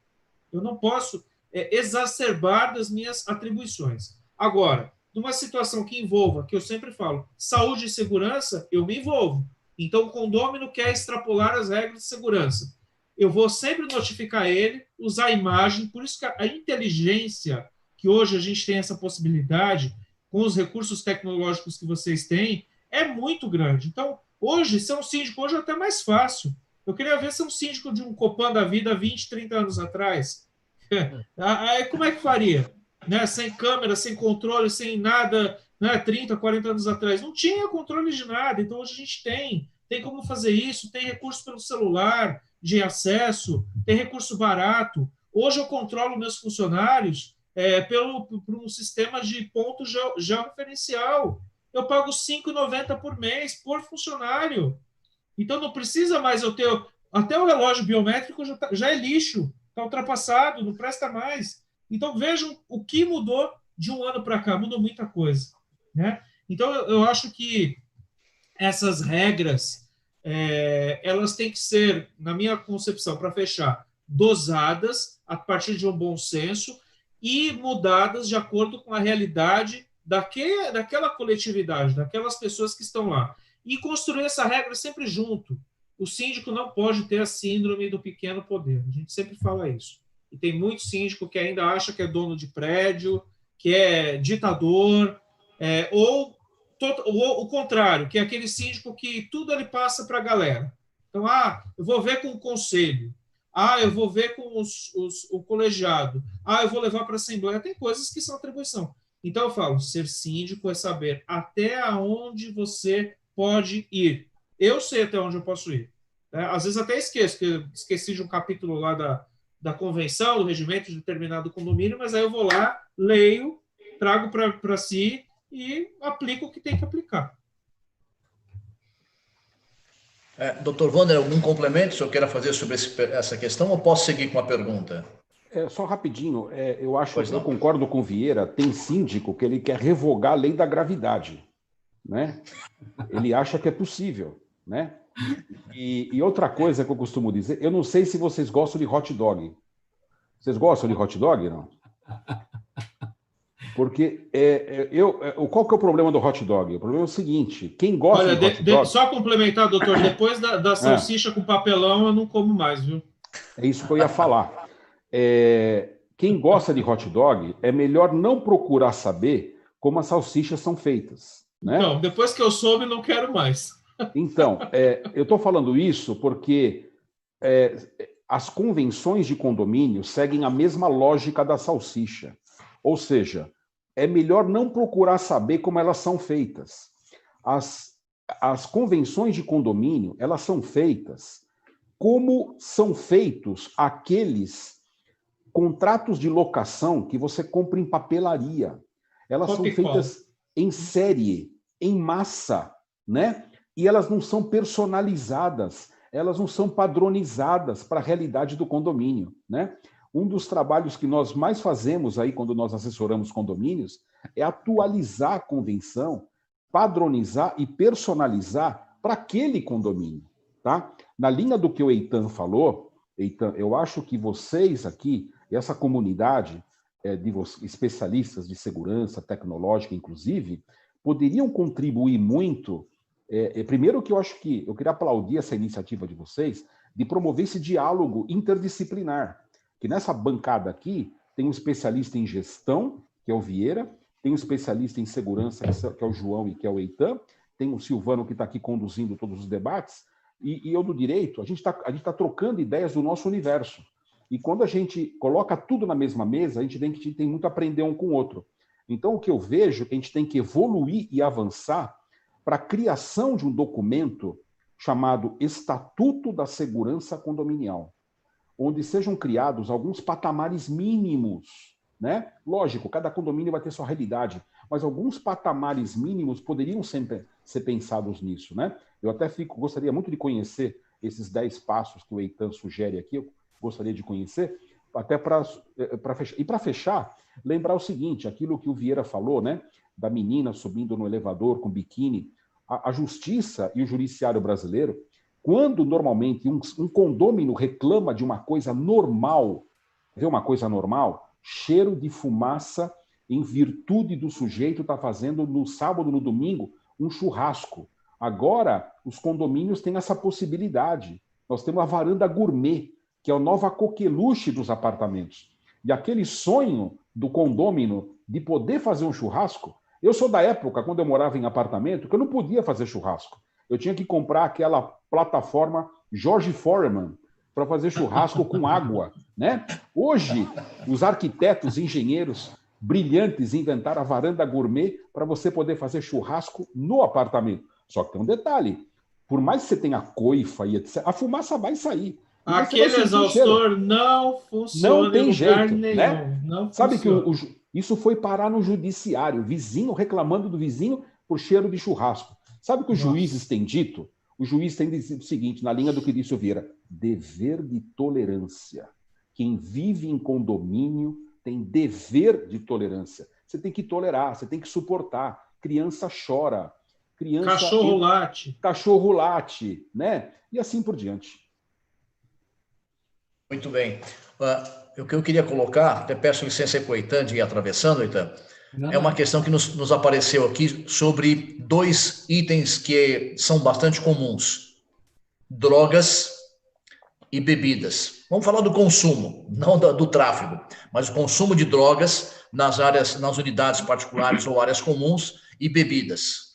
Eu não posso exacerbar das minhas atribuições. Agora, numa situação que envolva, que eu sempre falo, saúde e segurança, eu me envolvo. Então, o condômino quer extrapolar as regras de segurança. Eu vou sempre notificar ele, usar a imagem, por isso que a inteligência, que hoje a gente tem essa possibilidade, com os recursos tecnológicos que vocês têm, é muito grande. Então, hoje, ser um síndico hoje é até mais fácil. Eu queria ver ser um síndico de um Copan da vida 20, 30 anos atrás. Aí como é que faria? Né? Sem câmera, sem controle, sem nada, né? 30, 40 anos atrás. Não tinha controle de nada. Então hoje a gente tem como fazer isso, tem recurso pelo celular de acesso, tem recurso barato. Hoje eu controlo meus funcionários por um sistema de ponto georreferencial. Eu pago R$ 5,90 por mês por funcionário. Então não precisa mais eu ter. Até o relógio biométrico já é lixo, está ultrapassado, não presta mais. Então vejam o que mudou de um ano para cá, mudou muita coisa. Né? Então eu acho que essas regras elas têm que ser, na minha concepção, para fechar, dosadas a partir de um bom senso e mudadas de acordo com a realidade daquela coletividade, daquelas pessoas que estão lá. E construir essa regra sempre junto. O síndico não pode ter a síndrome do pequeno poder. A gente sempre fala isso. E tem muito síndico que ainda acha que é dono de prédio, que é ditador, ou o contrário, que é aquele síndico que tudo ele passa para a galera. Então, eu vou ver com o conselho. Eu vou ver com o colegiado. Eu vou levar para a assembleia. Tem coisas que são atribuição. Então, eu falo, ser síndico é saber até onde você pode ir. Eu sei até onde eu posso ir. Às vezes até esqueço, que esqueci de um capítulo lá da convenção, do regimento de determinado condomínio, mas aí eu vou lá, leio, trago para si e aplico o que tem que aplicar. Doutor Wander, algum complemento que o senhor queira fazer sobre essa questão ou posso seguir com a pergunta? Só rapidinho, eu concordo com o Vieira, tem síndico que ele quer revogar a lei da gravidade, né? Ele acha que é possível, né? E outra coisa que eu costumo dizer, eu não sei se vocês gostam de hot dog. Vocês gostam de hot dog, não? Porque qual que é o problema do hot dog? O problema é o seguinte, quem gosta de hot dog... Só complementar, doutor, depois da salsicha com papelão eu não como mais, viu? É isso que eu ia falar. Quem gosta de hot dog, é melhor não procurar saber como as salsichas são feitas. Né? Então, depois que eu soube, não quero mais. Então, eu estou falando isso porque as convenções de condomínio seguem a mesma lógica da salsicha. Ou seja, é melhor não procurar saber como elas são feitas. As convenções de condomínio, elas são feitas como são feitos aqueles contratos de locação que você compra em papelaria. Elas são feitas em série, em massa, né? E elas não são personalizadas, elas não são padronizadas para a realidade do condomínio, né? Um dos trabalhos que nós mais fazemos aí quando nós assessoramos condomínios é atualizar a convenção, padronizar e personalizar para aquele condomínio, tá? Na linha do que o Eitan falou, Eitan, eu acho que vocês aqui, essa comunidade de especialistas de segurança tecnológica, inclusive, poderiam contribuir muito. Primeiro que eu queria aplaudir essa iniciativa de vocês de promover esse diálogo interdisciplinar, que nessa bancada aqui tem um especialista em gestão, que é o Vieira, tem um especialista em segurança, que é o João e que é o Eitan, tem o Silvano que está aqui conduzindo todos os debates, e eu do direito, a gente tá trocando ideias do nosso universo. E quando a gente coloca tudo na mesma mesa, a gente tem muito a aprender um com o outro. Então, o que eu vejo é que a gente tem que evoluir e avançar para a criação de um documento chamado Estatuto da Segurança Condominial, onde sejam criados alguns patamares mínimos, né? Lógico, cada condomínio vai ter sua realidade, mas alguns patamares mínimos poderiam sempre ser pensados nisso, né? Eu até gostaria muito de conhecer esses 10 passos que o Eitan sugere aqui, eu gostaria de conhecer, até para fechar. E para fechar, lembrar o seguinte, aquilo que o Vieira falou, né, da menina subindo no elevador com biquíni, a justiça e o judiciário brasileiro, quando normalmente um condômino reclama de uma coisa normal, vê uma coisa normal, cheiro de fumaça em virtude do sujeito estar fazendo no sábado, no domingo, um churrasco. Agora, os condomínios têm essa possibilidade. Nós temos a varanda gourmet, que é a nova coqueluche dos apartamentos. E aquele sonho do condômino de poder fazer um churrasco, eu sou da época, quando eu morava em apartamento, que eu não podia fazer churrasco. Eu tinha que comprar aquela plataforma George Foreman para fazer churrasco com água, né? Hoje, os arquitetos, engenheiros brilhantes inventaram a varanda gourmet para você poder fazer churrasco no apartamento. Só que tem um detalhe, por mais que você tenha coifa e etc., a fumaça vai sair. Aquele exaustor não funciona, não tem jeito, nenhum, né? não Sabe funciona. que isso foi parar no judiciário, vizinho reclamando do vizinho por cheiro de churrasco. Sabe o que os juízes têm dito? O juiz tem dito o seguinte, na linha do que disse o Vieira, dever de tolerância. Quem vive em condomínio tem dever de tolerância. Você tem que tolerar, você tem que suportar. Criança chora. Cachorro late, né? E assim por diante. Muito bem. O que eu queria colocar, até peço licença aí para o Eitan de ir atravessando, Eitan, é uma questão que nos apareceu aqui sobre 2 itens que são bastante comuns: drogas e bebidas. Vamos falar do consumo, não do tráfego, mas o consumo de drogas nas unidades particulares ou áreas comuns e bebidas.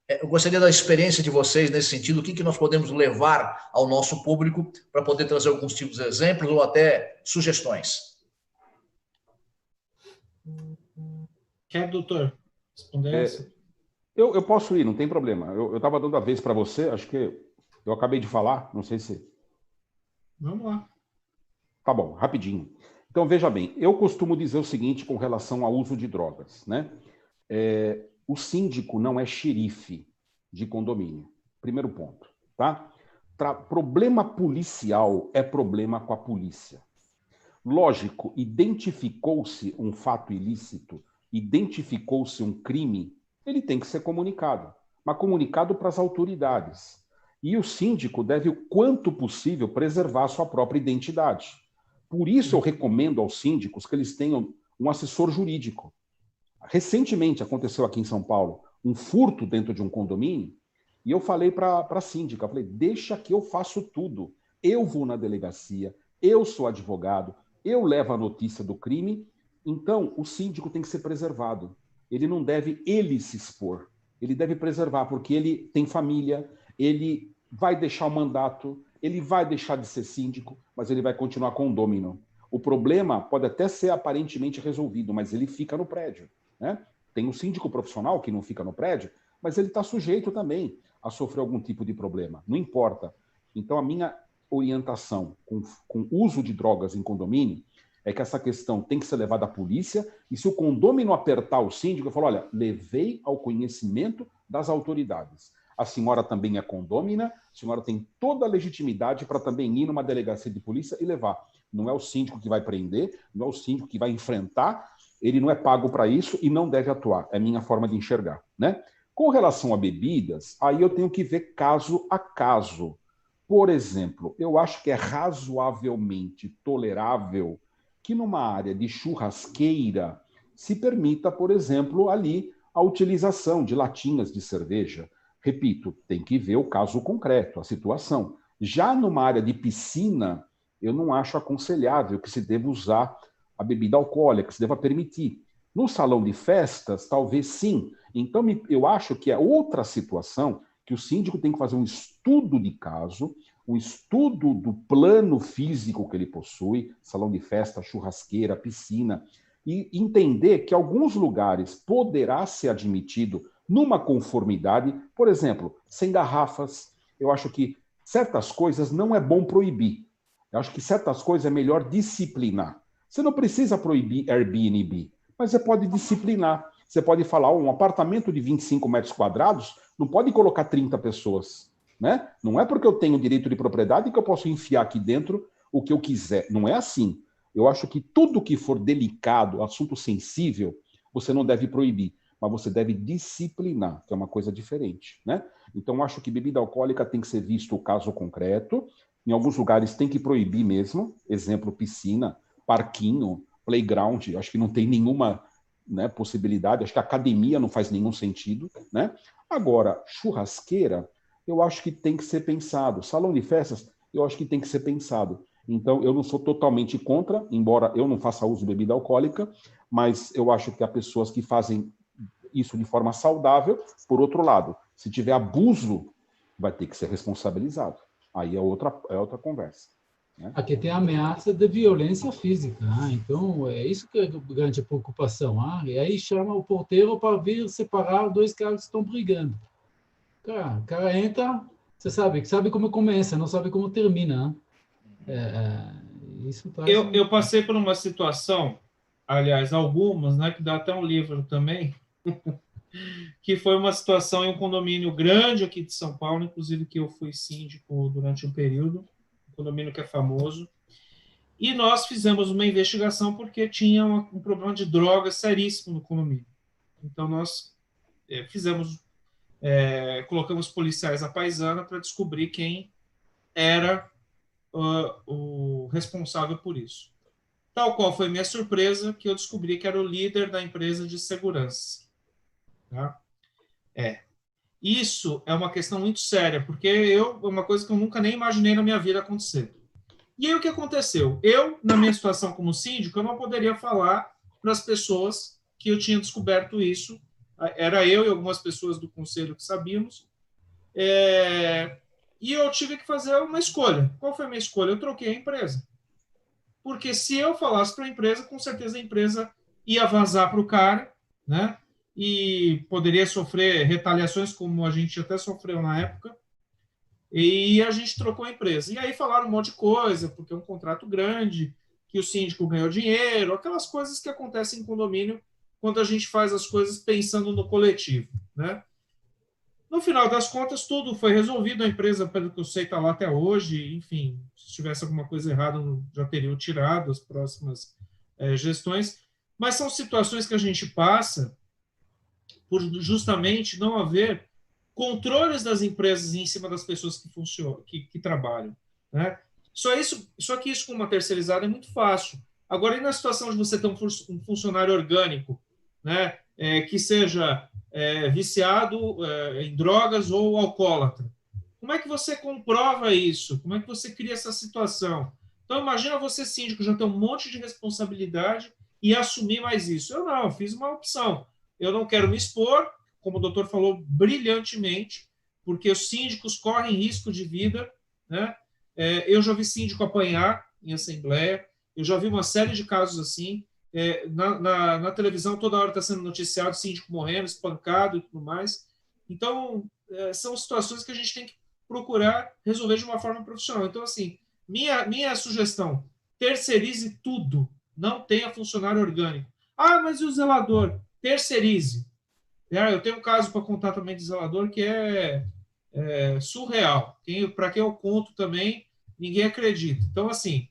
Eu gostaria da experiência de vocês nesse sentido, o que nós podemos levar ao nosso público para poder trazer alguns tipos de exemplos ou até sugestões. Quer, doutor, responder essa? Eu posso ir, não tem problema. Eu estava dando a vez para você, acho que eu acabei de falar, não sei se... Vamos lá. Tá bom, rapidinho. Então, veja bem, eu costumo dizer o seguinte com relação ao uso de drogas, né? O síndico não é xerife de condomínio. Primeiro ponto, tá? Problema policial é problema com a polícia. Lógico, identificou-se um fato ilícito, identificou-se um crime, ele tem que ser comunicado, mas comunicado para as autoridades. E o síndico deve, o quanto possível, preservar a sua própria identidade. Por isso eu recomendo aos síndicos que eles tenham um assessor jurídico. Recentemente aconteceu aqui em São Paulo um furto dentro de um condomínio e eu falei para a síndica, falei, deixa que eu faço tudo. Eu vou na delegacia, eu sou advogado, eu levo a notícia do crime. Então, o síndico tem que ser preservado. Ele não deve se expor. Ele deve preservar, porque ele tem família, ele vai deixar o mandato, ele vai deixar de ser síndico, mas ele vai continuar condômino. O problema pode até ser aparentemente resolvido, mas ele fica no prédio, né? Tem um síndico profissional que não fica no prédio, mas ele está sujeito também a sofrer algum tipo de problema. Não importa. Então, a minha orientação com uso de drogas em condomínio é que essa questão tem que ser levada à polícia e se o condômino apertar o síndico, eu falo, olha, levei ao conhecimento das autoridades. A senhora também é condômina, a senhora tem toda a legitimidade para também ir numa delegacia de polícia e levar. Não é o síndico que vai prender, não é o síndico que vai enfrentar, ele não é pago para isso e não deve atuar. É a minha forma de enxergar, né? Com relação a bebidas, aí eu tenho que ver caso a caso. Por exemplo, eu acho que é razoavelmente tolerável que numa área de churrasqueira se permita, por exemplo, ali a utilização de latinhas de cerveja. Repito, tem que ver o caso concreto, a situação. Já numa área de piscina, eu não acho aconselhável que se deva usar a bebida alcoólica, que se deva permitir. No salão de festas, talvez sim. Então, eu acho que é outra situação que o síndico tem que fazer um estudo de caso, um estudo do plano físico que ele possui, salão de festa, churrasqueira, piscina, e entender que alguns lugares poderá ser admitido numa conformidade, por exemplo, sem garrafas. Eu acho que certas coisas não é bom proibir. Eu acho que certas coisas é melhor disciplinar. Você não precisa proibir Airbnb, mas você pode disciplinar. Você pode falar, um apartamento de 25 metros quadrados não pode colocar 30 pessoas. Né? Não é porque eu tenho direito de propriedade que eu posso enfiar aqui dentro o que eu quiser. Não é assim. Eu acho que tudo que for delicado, assunto sensível, você não deve proibir, mas você deve disciplinar, que é uma coisa diferente, né? Então, eu acho que bebida alcoólica tem que ser visto o caso concreto. Em alguns lugares tem que proibir mesmo. Exemplo, piscina, parquinho, playground. Acho que não tem nenhuma, né, possibilidade. Acho que a academia não faz nenhum sentido, né? Agora, churrasqueira, eu acho que tem que ser pensado. Salão de festas, eu acho que tem que ser pensado. Então, eu não sou totalmente contra, embora eu não faça uso de bebida alcoólica, mas eu acho que há pessoas que fazem isso de forma saudável. Por outro lado, se tiver abuso, vai ter que ser responsabilizado. Aí é outra conversa, né? Aqui tem a ameaça de violência física, então é isso que é a grande preocupação. E aí chama o porteiro para vir separar dois caras que estão brigando. O cara entra, você sabe como começa, não sabe como termina. Isso traz eu passei por uma situação, aliás, algumas, né, que dá até um livro também, que foi uma situação em um condomínio grande aqui de São Paulo, inclusive que eu fui síndico durante um período, um condomínio que é famoso, e nós fizemos uma investigação porque tinha um problema de drogas seríssimo no condomínio. Então nós colocamos policiais à paisana para descobrir quem era o responsável por isso. Tal qual foi minha surpresa, que eu descobri que era o líder da empresa de segurança. Tá? Isso é uma questão muito séria, porque é uma coisa que eu nunca nem imaginei na minha vida acontecer. E aí o que aconteceu? Eu, na minha situação como síndico, eu não poderia falar para as pessoas que eu tinha descoberto isso. Era eu e algumas pessoas do conselho que sabíamos. E eu tive que fazer uma escolha. Qual foi a minha escolha? Eu troquei a empresa. Porque se eu falasse para a empresa, com certeza a empresa ia vazar para o cara, né? E poderia sofrer retaliações, como a gente até sofreu na época, e a gente trocou a empresa. E aí falaram um monte de coisa, porque é um contrato grande, que o síndico ganhou dinheiro, aquelas coisas que acontecem em condomínio quando a gente faz as coisas pensando no coletivo, né? No final das contas, tudo foi resolvido, a empresa, pelo que eu sei, está lá até hoje, enfim, se tivesse alguma coisa errada, já teriam tirado as próximas gestões, mas são situações que a gente passa por justamente não haver controles das empresas em cima das pessoas que trabalham, né? Só que isso com uma terceirizada é muito fácil. Agora, e na situação de você ter um funcionário orgânico, né, que seja viciado em drogas ou alcoólatra? Como é que você comprova isso? Como é que você cria essa situação? Então, imagina você, síndico, já ter um monte de responsabilidade e assumir mais isso. Eu fiz uma opção. Eu não quero me expor, como o doutor falou brilhantemente, porque os síndicos correm risco de vida, né? Eu já vi síndico apanhar em assembleia, eu já vi uma série de casos assim, na televisão toda hora está sendo noticiado síndico morrendo, espancado e tudo mais. Então, são situações que a gente tem que procurar resolver de uma forma profissional. Então, assim, minha sugestão, terceirize tudo, não tenha funcionário orgânico. Mas e o zelador? Terceirize. Eu tenho um caso para contar também de zelador que é surreal. Para quem eu conto também, ninguém acredita. Então, assim,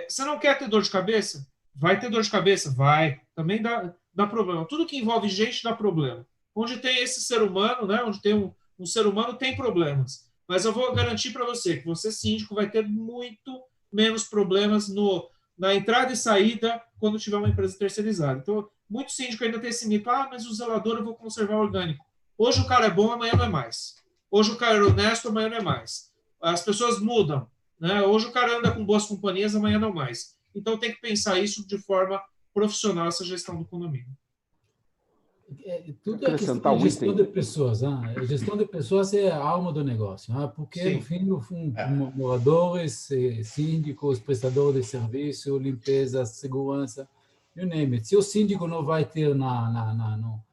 você não quer ter dor de cabeça? Vai ter dor de cabeça? Vai. Também dá problema. Tudo que envolve gente dá problema. Onde tem esse ser humano, né? Onde tem um ser humano, tem problemas. Mas eu vou garantir para você que você, síndico, vai ter muito menos problemas na entrada e saída quando tiver uma empresa terceirizada. Então, muito síndico ainda tem esse mito, mas o zelador eu vou conservar orgânico. Hoje o cara é bom, amanhã não é mais. Hoje o cara é honesto, amanhã não é mais. As pessoas mudam, né? Hoje o cara anda com boas companhias, amanhã não mais. Então tem que pensar isso de forma profissional, essa gestão do condomínio. Tudo é questão de gestão de pessoas. A gestão de pessoas é a alma do negócio, porque Sim. no fim, moradores, síndicos, prestadores de serviço, limpeza, segurança, you name it. Se o síndico não vai ter na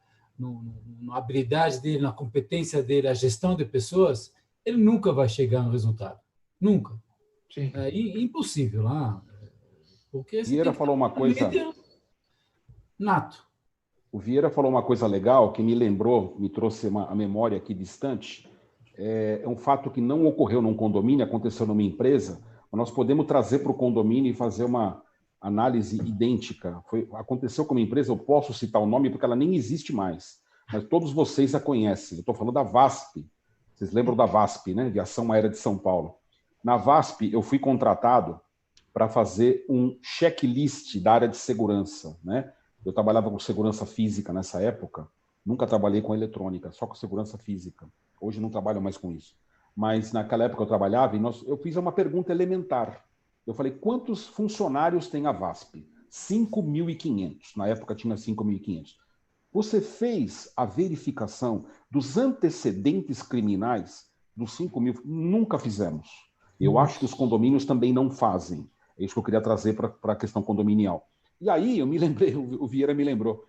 habilidade dele, na competência dele, a gestão de pessoas, ele nunca vai chegar no resultado. Nunca. Sim. É impossível. Porque Vieira falou uma coisa... nato. O Vieira falou uma coisa legal que me trouxe a memória aqui distante. É um fato que não ocorreu num condomínio, aconteceu numa empresa, mas nós podemos trazer para o condomínio e fazer análise idêntica. Aconteceu com uma empresa, eu posso citar o nome porque ela nem existe mais, mas todos vocês a conhecem. Eu estou falando da VASP. Vocês lembram da VASP, né? Aviação Aérea de São Paulo. Na VASP, eu fui contratado para fazer um checklist da área de segurança, né? Eu trabalhava com segurança física nessa época, nunca trabalhei com eletrônica, só com segurança física. Hoje não trabalho mais com isso. Mas naquela época eu trabalhava e eu fiz uma pergunta elementar. Eu falei, quantos funcionários tem a VASP? 5.500. Na época tinha 5.500. Você fez a verificação dos antecedentes criminais dos 5.000? Nunca fizemos. Eu acho que os condomínios também não fazem. É isso que eu queria trazer para a questão condominial. E aí eu me lembrei, o Vieira me lembrou,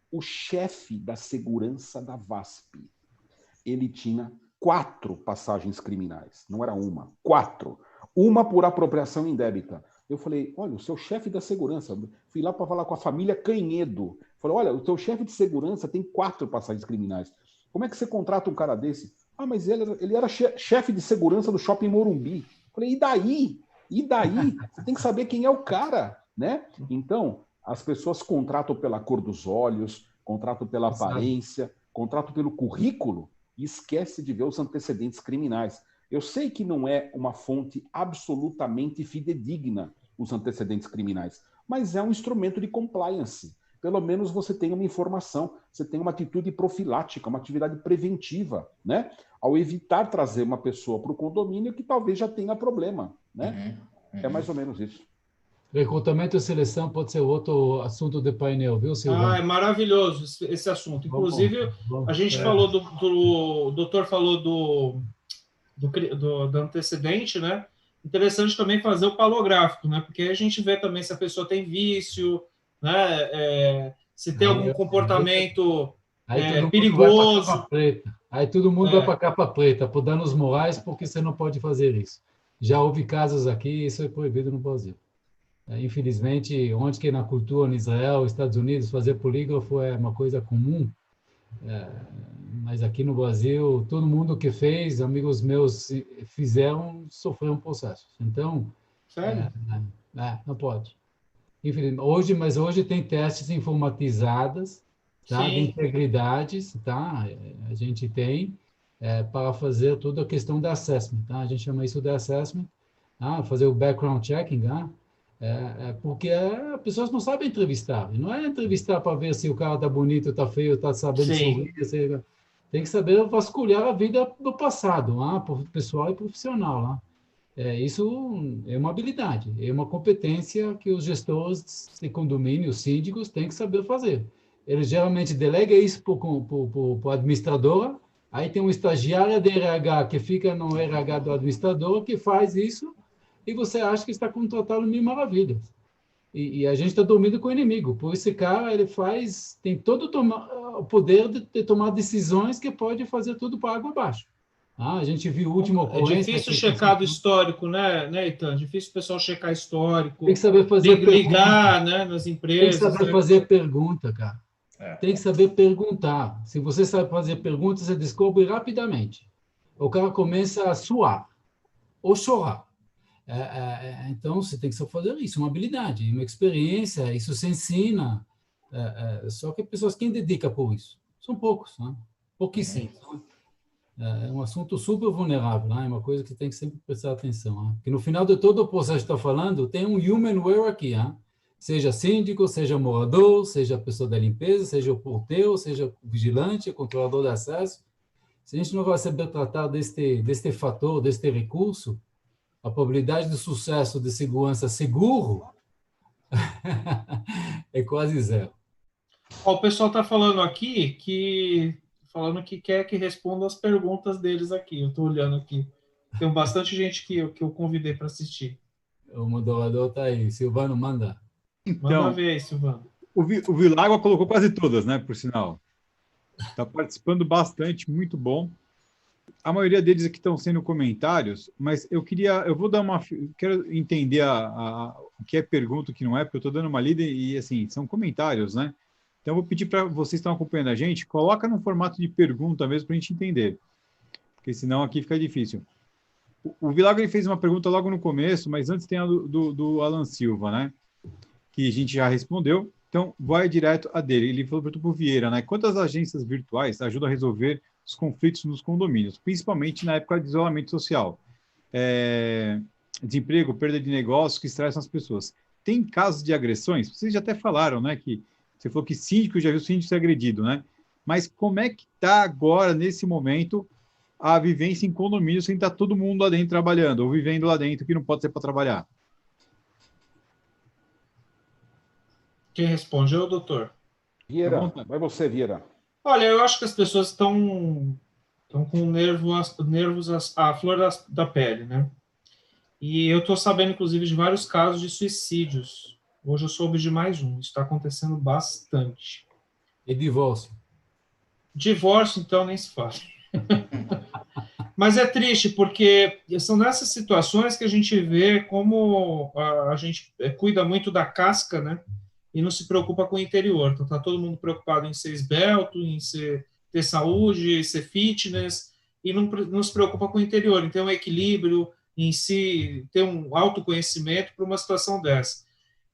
o chefe da segurança da VASP, ele tinha 4 passagens criminais, não era uma, 4. Uma por apropriação indébita. Eu falei, olha, o seu chefe da segurança, fui lá para falar com a família Canhedo. Falei, olha, o seu chefe de segurança tem 4 passagens criminais. Como é que você contrata um cara desse? Ah, mas ele era chefe de segurança do Shopping Morumbi. Falei, e daí? E daí? Você tem que saber quem é o cara, né? Então, as pessoas contratam pela cor dos olhos, contratam pela aparência, contratam pelo currículo e esquece de ver os antecedentes criminais. Eu sei que não é uma fonte absolutamente fidedigna os antecedentes criminais, mas é um instrumento de compliance. Pelo menos você tem uma informação, você tem uma atitude profilática, uma atividade preventiva, né? Ao evitar trazer uma pessoa para o condomínio que talvez já tenha problema, né? É mais ou menos isso. Recrutamento e seleção pode ser outro assunto de painel, viu, Silvano? É maravilhoso esse assunto. Inclusive, a gente falou o doutor falou do antecedente, né? Interessante também fazer o palográfico, né? Porque aí a gente vê também se a pessoa tem vício, né? Se tem algum comportamento perigoso. Aí todo mundo vai para a capa preta, por danos morais, porque você não pode fazer isso. Já houve casos aqui, isso é proibido no Brasil. Infelizmente, onde que na cultura, em Israel, Estados Unidos, fazer polígrafo é uma coisa comum, mas aqui no Brasil, todo mundo que fez, amigos meus fizeram, sofreram processos. Então, sério? Não pode. Infelizmente, mas hoje tem testes informatizados, tá? De integridades, tá? A gente tem para fazer toda a questão da assessment, tá? A gente chama isso de assessment, fazer o background checking, tá? Porque as pessoas não sabem entrevistar. Não é entrevistar para ver se o cara está bonito, está feio, está sabendo sorrir. Tem que saber vasculhar a vida do passado, pessoal e profissional. Isso é uma habilidade, é uma competência que os gestores de condomínio, os síndicos, têm que saber fazer. Eles geralmente delegam isso para o administrador, aí tem um estagiário de RH que fica no RH do administrador, que faz isso, e você acha que está contratado mil maravilhas. E a gente está dormindo com o inimigo. Por esse cara, ele tem todo o poder de tomar decisões que pode fazer tudo para água abaixo. A gente viu o último ocorrência... É difícil checar do histórico, né, Eitan? Difícil o pessoal checar histórico. Tem que saber fazer ligar, né, nas empresas. Tem que saber fazer pergunta, cara. Tem que saber perguntar. Se você sabe fazer perguntas, você descobre rapidamente. O cara começa a suar ou chorar. Então, você tem que saber fazer isso, uma habilidade, uma experiência, isso se ensina. Só que pessoas, quem dedica por isso? São poucos, né? Pouquíssimos. É um assunto super vulnerável, né? É uma coisa que tem que sempre prestar atenção. Né? Porque no final de todo o processo que está falando, tem um human error aqui, né? Seja síndico, seja morador, seja a pessoa da limpeza, seja o porteiro, seja o vigilante, o controlador de acesso. Se a gente não vai saber tratar deste fator, deste recurso, a probabilidade de sucesso de segurança seguro é quase zero. O pessoal está falando aqui que quer que responda as perguntas deles aqui. Eu estou olhando aqui. Tem bastante gente que eu convidei para assistir. O moderador está aí. Silvano, manda. Então, manda ver aí, Silvano. O Vilagua colocou quase todas, né, por sinal. Está participando bastante, muito bom. A maioria deles aqui estão sendo comentários, mas quero entender o que é pergunta, o que não é, porque eu estou dando uma lida e, assim, são comentários, né? Então, eu vou pedir para vocês que estão acompanhando a gente, coloca no formato de pergunta mesmo para a gente entender, porque senão aqui fica difícil. O Vilagua fez uma pergunta logo no começo, mas antes tem a do Alan Silva, né? que a gente já respondeu. Então, vai direto a dele. Ele falou para o Vieira, né? Quantas agências virtuais ajudam a resolver os conflitos nos condomínios, principalmente na época de isolamento social? Desemprego, perda de negócios que estressam as pessoas. Tem casos de agressões? Vocês já até falaram, né? Que você falou que síndico, já viu síndico ser agredido, né? Mas como é que está agora, nesse momento, a vivência em condomínio sem estar todo mundo lá dentro trabalhando, ou vivendo lá dentro que não pode ser para trabalhar? Quem responde é o doutor. Vieira, vai você, Vieira. Olha, eu acho que as pessoas estão com nervos à flor da pele, né? E eu estou sabendo, inclusive, de vários casos de suicídios. Hoje eu soube de mais um. Isso está acontecendo bastante. E divórcio? Divórcio, então, nem se fala. Mas é triste, porque são nessas situações que a gente vê como a gente cuida muito da casca, né? E não se preocupa com o interior. Então, está todo mundo preocupado em ser esbelto, em ter saúde, ser fitness, e não se preocupa com o interior. Então, um equilíbrio em si, ter um autoconhecimento para uma situação dessa.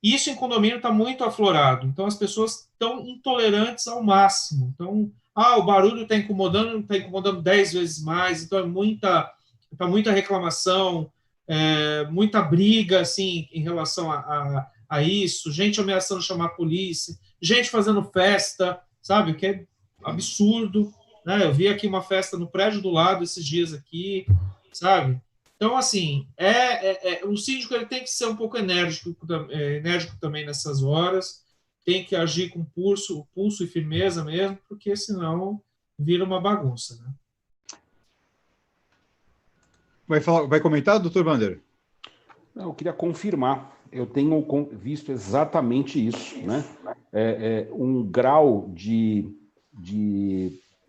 Isso em condomínio está muito aflorado. Então, as pessoas estão intolerantes ao máximo. Então, o barulho está incomodando 10 vezes mais. Então, é muita reclamação, muita briga assim, em relação a isso. Gente ameaçando chamar a polícia, gente fazendo festa, sabe? O que é absurdo. Né? Eu vi aqui uma festa no prédio do lado esses dias aqui, sabe? Então, assim, o síndico ele tem que ser um pouco enérgico também nessas horas, tem que agir com pulso e firmeza mesmo, porque senão vira uma bagunça. Né? Vai comentar, doutor Wander? Não, eu queria confirmar. Eu tenho visto exatamente isso, né? Um grau de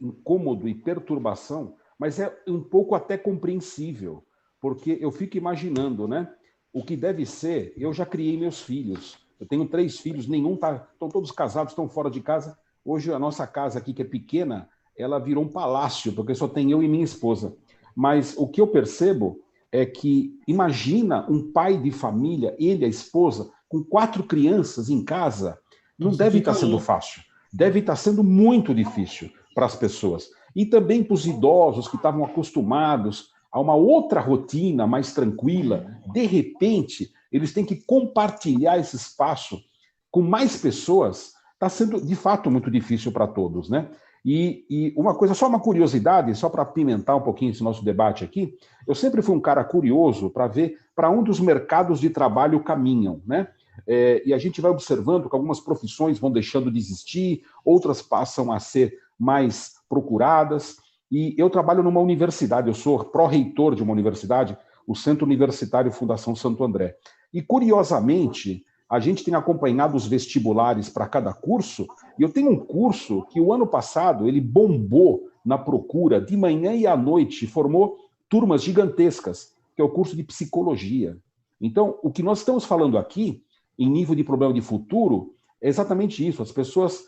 incômodo e perturbação, mas é um pouco até compreensível. Porque eu fico imaginando, né? O que deve ser... Eu já criei meus filhos. Eu tenho 3 filhos, estão todos casados, estão fora de casa. Hoje a nossa casa aqui, que é pequena, ela virou um palácio, porque só tem eu e minha esposa. Mas o que eu percebo é que, imagina um pai de família, ele, a esposa, com 4 crianças em casa, não deve estar sendo fácil. Deve estar sendo muito difícil para as pessoas. E também para os idosos que estavam acostumados a uma outra rotina mais tranquila, de repente, eles têm que compartilhar esse espaço com mais pessoas, está sendo, de fato, muito difícil para todos, né? E uma coisa, só uma curiosidade, só para apimentar um pouquinho esse nosso debate aqui, eu sempre fui um cara curioso para ver para onde os mercados de trabalho caminham, né? E a gente vai observando que algumas profissões vão deixando de existir, outras passam a ser mais procuradas. E eu trabalho numa universidade, eu sou pró-reitor de uma universidade, o Centro Universitário Fundação Santo André. E, curiosamente, a gente tem acompanhado os vestibulares para cada curso, e eu tenho um curso que o ano passado ele bombou na procura, de manhã e à noite, formou turmas gigantescas, que é o curso de psicologia. Então, o que nós estamos falando aqui, em nível de problema de futuro, é exatamente isso. As pessoas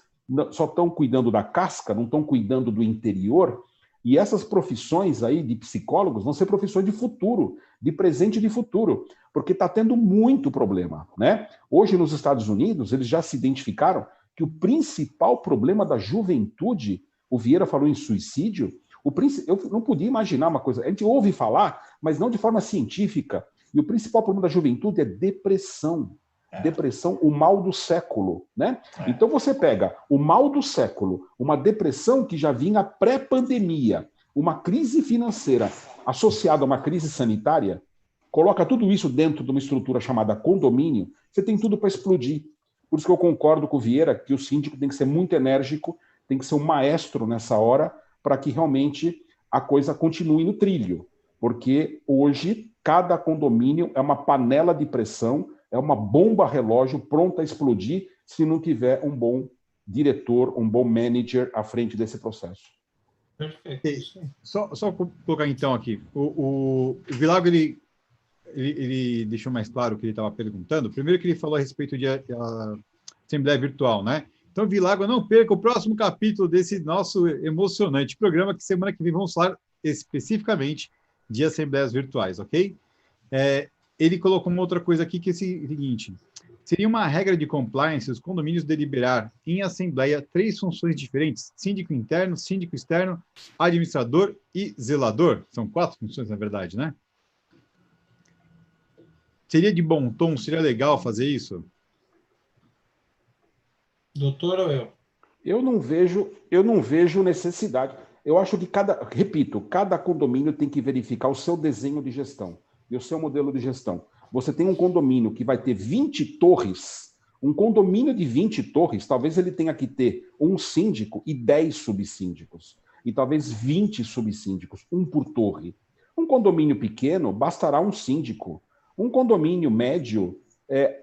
só estão cuidando da casca, não estão cuidando do interior. E essas profissões aí de psicólogos vão ser profissões de futuro, de presente e de futuro, porque está tendo muito problema, né? Hoje, nos Estados Unidos, eles já se identificaram que o principal problema da juventude, o Vieira falou em suicídio, eu não podia imaginar uma coisa, a gente ouve falar, mas não de forma científica, e o principal problema da juventude é depressão. Depressão, o mal do século, né? Então você pega o mal do século, uma depressão que já vinha pré-pandemia, uma crise financeira associada a uma crise sanitária, coloca tudo isso dentro de uma estrutura chamada condomínio, você tem tudo para explodir. Por isso que eu concordo com o Vieira que o síndico tem que ser muito enérgico, tem que ser um maestro nessa hora, para que realmente a coisa continue no trilho. Porque hoje, cada condomínio é uma panela de pressão, é uma bomba relógio pronta a explodir se não tiver um bom diretor, um bom manager à frente desse processo. Perfeito. Só colocar então aqui. O Vilago, ele deixou mais claro o que ele estava perguntando. Primeiro que ele falou a respeito de Assembleia Virtual, né? Então, Vilago, não perca o próximo capítulo desse nosso emocionante programa, que semana que vem vamos falar especificamente de Assembleias Virtuais, ok? Ele colocou uma outra coisa aqui, que é o seguinte: Seria uma regra de compliance os condomínios deliberar em assembleia 3 funções diferentes: síndico interno, síndico externo, administrador e zelador. São 4 funções, na verdade, né? Seria de bom tom, seria legal fazer isso? Doutor ou eu? Eu não vejo necessidade. Eu acho que cada condomínio tem que verificar o seu desenho de gestão e o seu modelo de gestão. Você tem um condomínio que vai ter 20 torres, um condomínio de 20 torres, talvez ele tenha que ter um síndico e 10 subsíndicos, e talvez 20 subsíndicos, um por torre. Um condomínio pequeno, bastará um síndico. Um condomínio médio,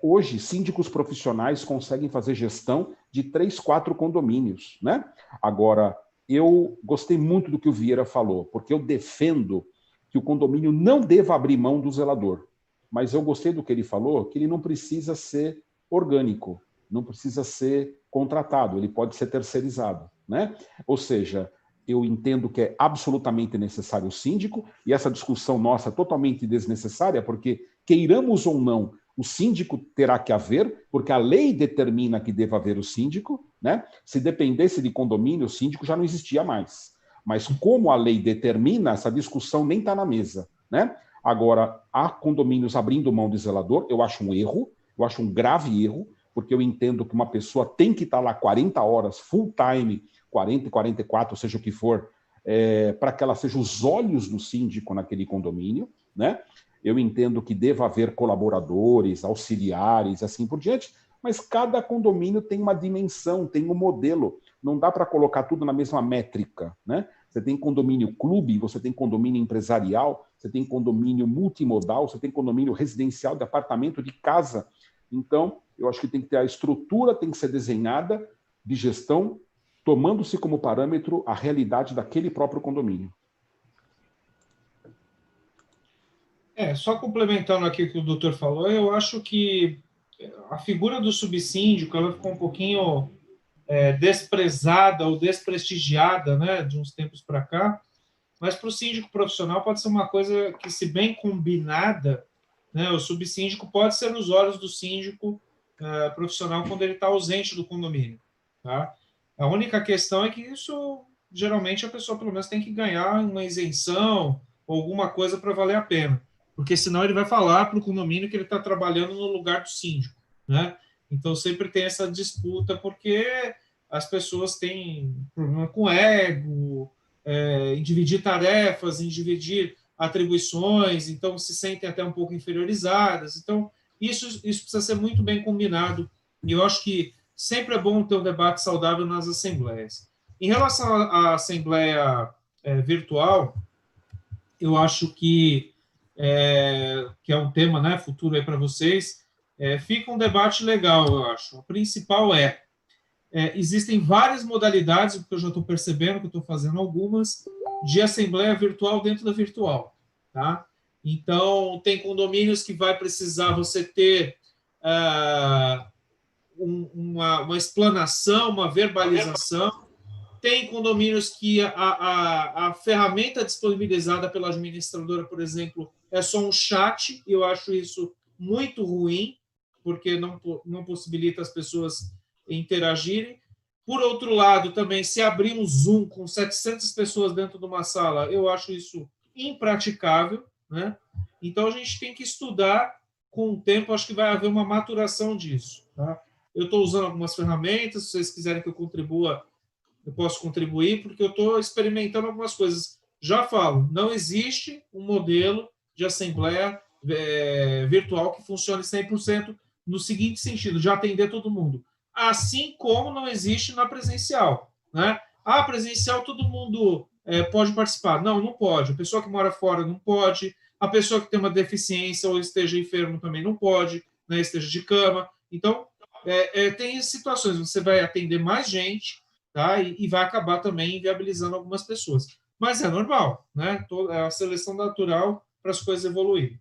hoje, síndicos profissionais conseguem fazer gestão de 3, 4 condomínios, né? Agora, eu gostei muito do que o Vieira falou, porque eu defendo que o condomínio não deva abrir mão do zelador. Mas eu gostei do que ele falou, que ele não precisa ser orgânico, não precisa ser contratado, ele pode ser terceirizado, né? Ou seja, eu entendo que é absolutamente necessário o síndico, e essa discussão nossa é totalmente desnecessária, porque, queiramos ou não, o síndico terá que haver, porque a lei determina que deva haver o síndico, né? Se dependesse de condomínio, o síndico já não existia mais. Mas como a lei determina, essa discussão nem está na mesa, né? Agora, há condomínios abrindo mão de zelador, eu acho um erro, eu acho um grave erro, porque eu entendo que uma pessoa tem que estar lá 40 horas, full time, 40, 44, seja o que for, para que ela seja os olhos do síndico naquele condomínio, né? Eu entendo que deva haver colaboradores, auxiliares, assim por diante, mas cada condomínio tem uma dimensão, tem um modelo. Não dá para colocar tudo na mesma métrica, né? Você tem condomínio clube, você tem condomínio empresarial, você tem condomínio multimodal, você tem condomínio residencial, de apartamento, de casa. Então, eu acho que tem que ter a estrutura, tem que ser desenhada de gestão, tomando-se como parâmetro a realidade daquele próprio condomínio. Só complementando aqui o que o doutor falou, eu acho que a figura do subsíndico ela ficou um pouquinho desprezada ou desprestigiada, né, de uns tempos para cá, mas para o síndico profissional pode ser uma coisa que, se bem combinada, né, o subsíndico pode ser nos olhos do síndico profissional quando ele está ausente do condomínio. Tá? A única questão é que isso, geralmente, a pessoa pelo menos tem que ganhar uma isenção ou alguma coisa para valer a pena, porque senão ele vai falar para o condomínio que ele está trabalhando no lugar do síndico, né? Então, sempre tem essa disputa, porque as pessoas têm problema com ego, em dividir tarefas, em dividir atribuições, então se sentem até um pouco inferiorizadas. Então, isso precisa ser muito bem combinado, e eu acho que sempre é bom ter um debate saudável nas assembleias. Em relação à assembleia virtual, eu acho que é um tema, né, futuro aí para vocês, fica um debate legal, eu acho. O principal existem várias modalidades, porque eu já estou percebendo que eu estou fazendo algumas, de assembleia virtual dentro da virtual. Tá? Então, tem condomínios que vai precisar você ter uma explanação, uma verbalização. Tem condomínios que a ferramenta disponibilizada pela administradora, por exemplo, é só um chat, e eu acho isso muito ruim, porque não possibilita as pessoas interagirem. Por outro lado, também, se abrir um Zoom com 700 pessoas dentro de uma sala, eu acho isso impraticável, né? Então, a gente tem que estudar com o tempo, acho que vai haver uma maturação disso. Tá? Eu estou usando algumas ferramentas, se vocês quiserem que eu contribua, eu posso contribuir, porque eu estou experimentando algumas coisas. Já falo, não existe um modelo de assembleia virtual que funcione 100% no seguinte sentido, de atender todo mundo. Assim como não existe na presencial. Né? Presencial todo mundo pode participar. Não pode. A pessoa que mora fora não pode. A pessoa que tem uma deficiência ou esteja enfermo também não pode, né? Esteja de cama. Então, tem situações, você vai atender mais gente, tá? E vai acabar também inviabilizando algumas pessoas. Mas é normal, né? É a seleção natural para as coisas evoluírem.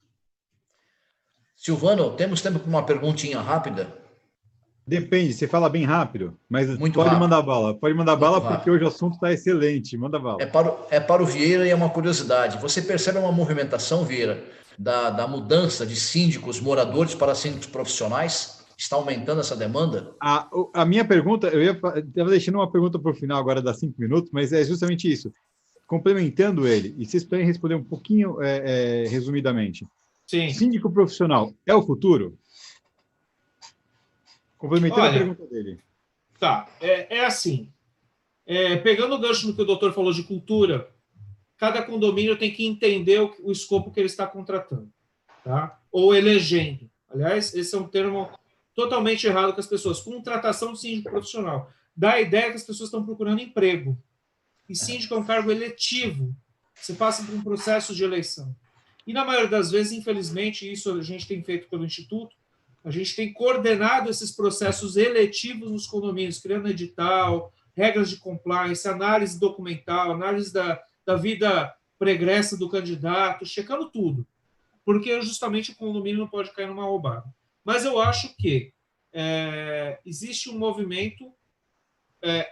Silvano, temos tempo para uma perguntinha rápida? Depende, você fala bem rápido, mas Muito pode rápido. Mandar bala. Pode mandar Muito bala rápido. porque hoje o assunto está excelente. Manda bala. É para o Vieira, e é uma curiosidade. Você percebe uma movimentação, Vieira, da mudança de síndicos moradores para síndicos profissionais? Está aumentando essa demanda? A minha pergunta, eu estava deixando uma pergunta para o final agora das 5 minutos, mas é justamente isso. Complementando ele, e vocês podem responder um pouquinho resumidamente. Sim. Síndico profissional é o futuro? Complementando a pergunta dele. Tá, é assim. Pegando o gancho no que o doutor falou de cultura, cada condomínio tem que entender o escopo que ele está contratando, tá? Ou elegendo. Aliás, esse é um termo totalmente errado com as pessoas. Contratação de síndico profissional. Dá a ideia que as pessoas estão procurando emprego. E síndico é um cargo eletivo. Você passa por um processo de eleição. E, na maioria das vezes, infelizmente, isso a gente tem feito pelo Instituto, a gente tem coordenado esses processos eletivos nos condomínios, criando edital, regras de compliance, análise documental, análise da vida pregressa do candidato, checando tudo. Porque, justamente, o condomínio não pode cair numa roubada. Mas eu acho que existe um movimento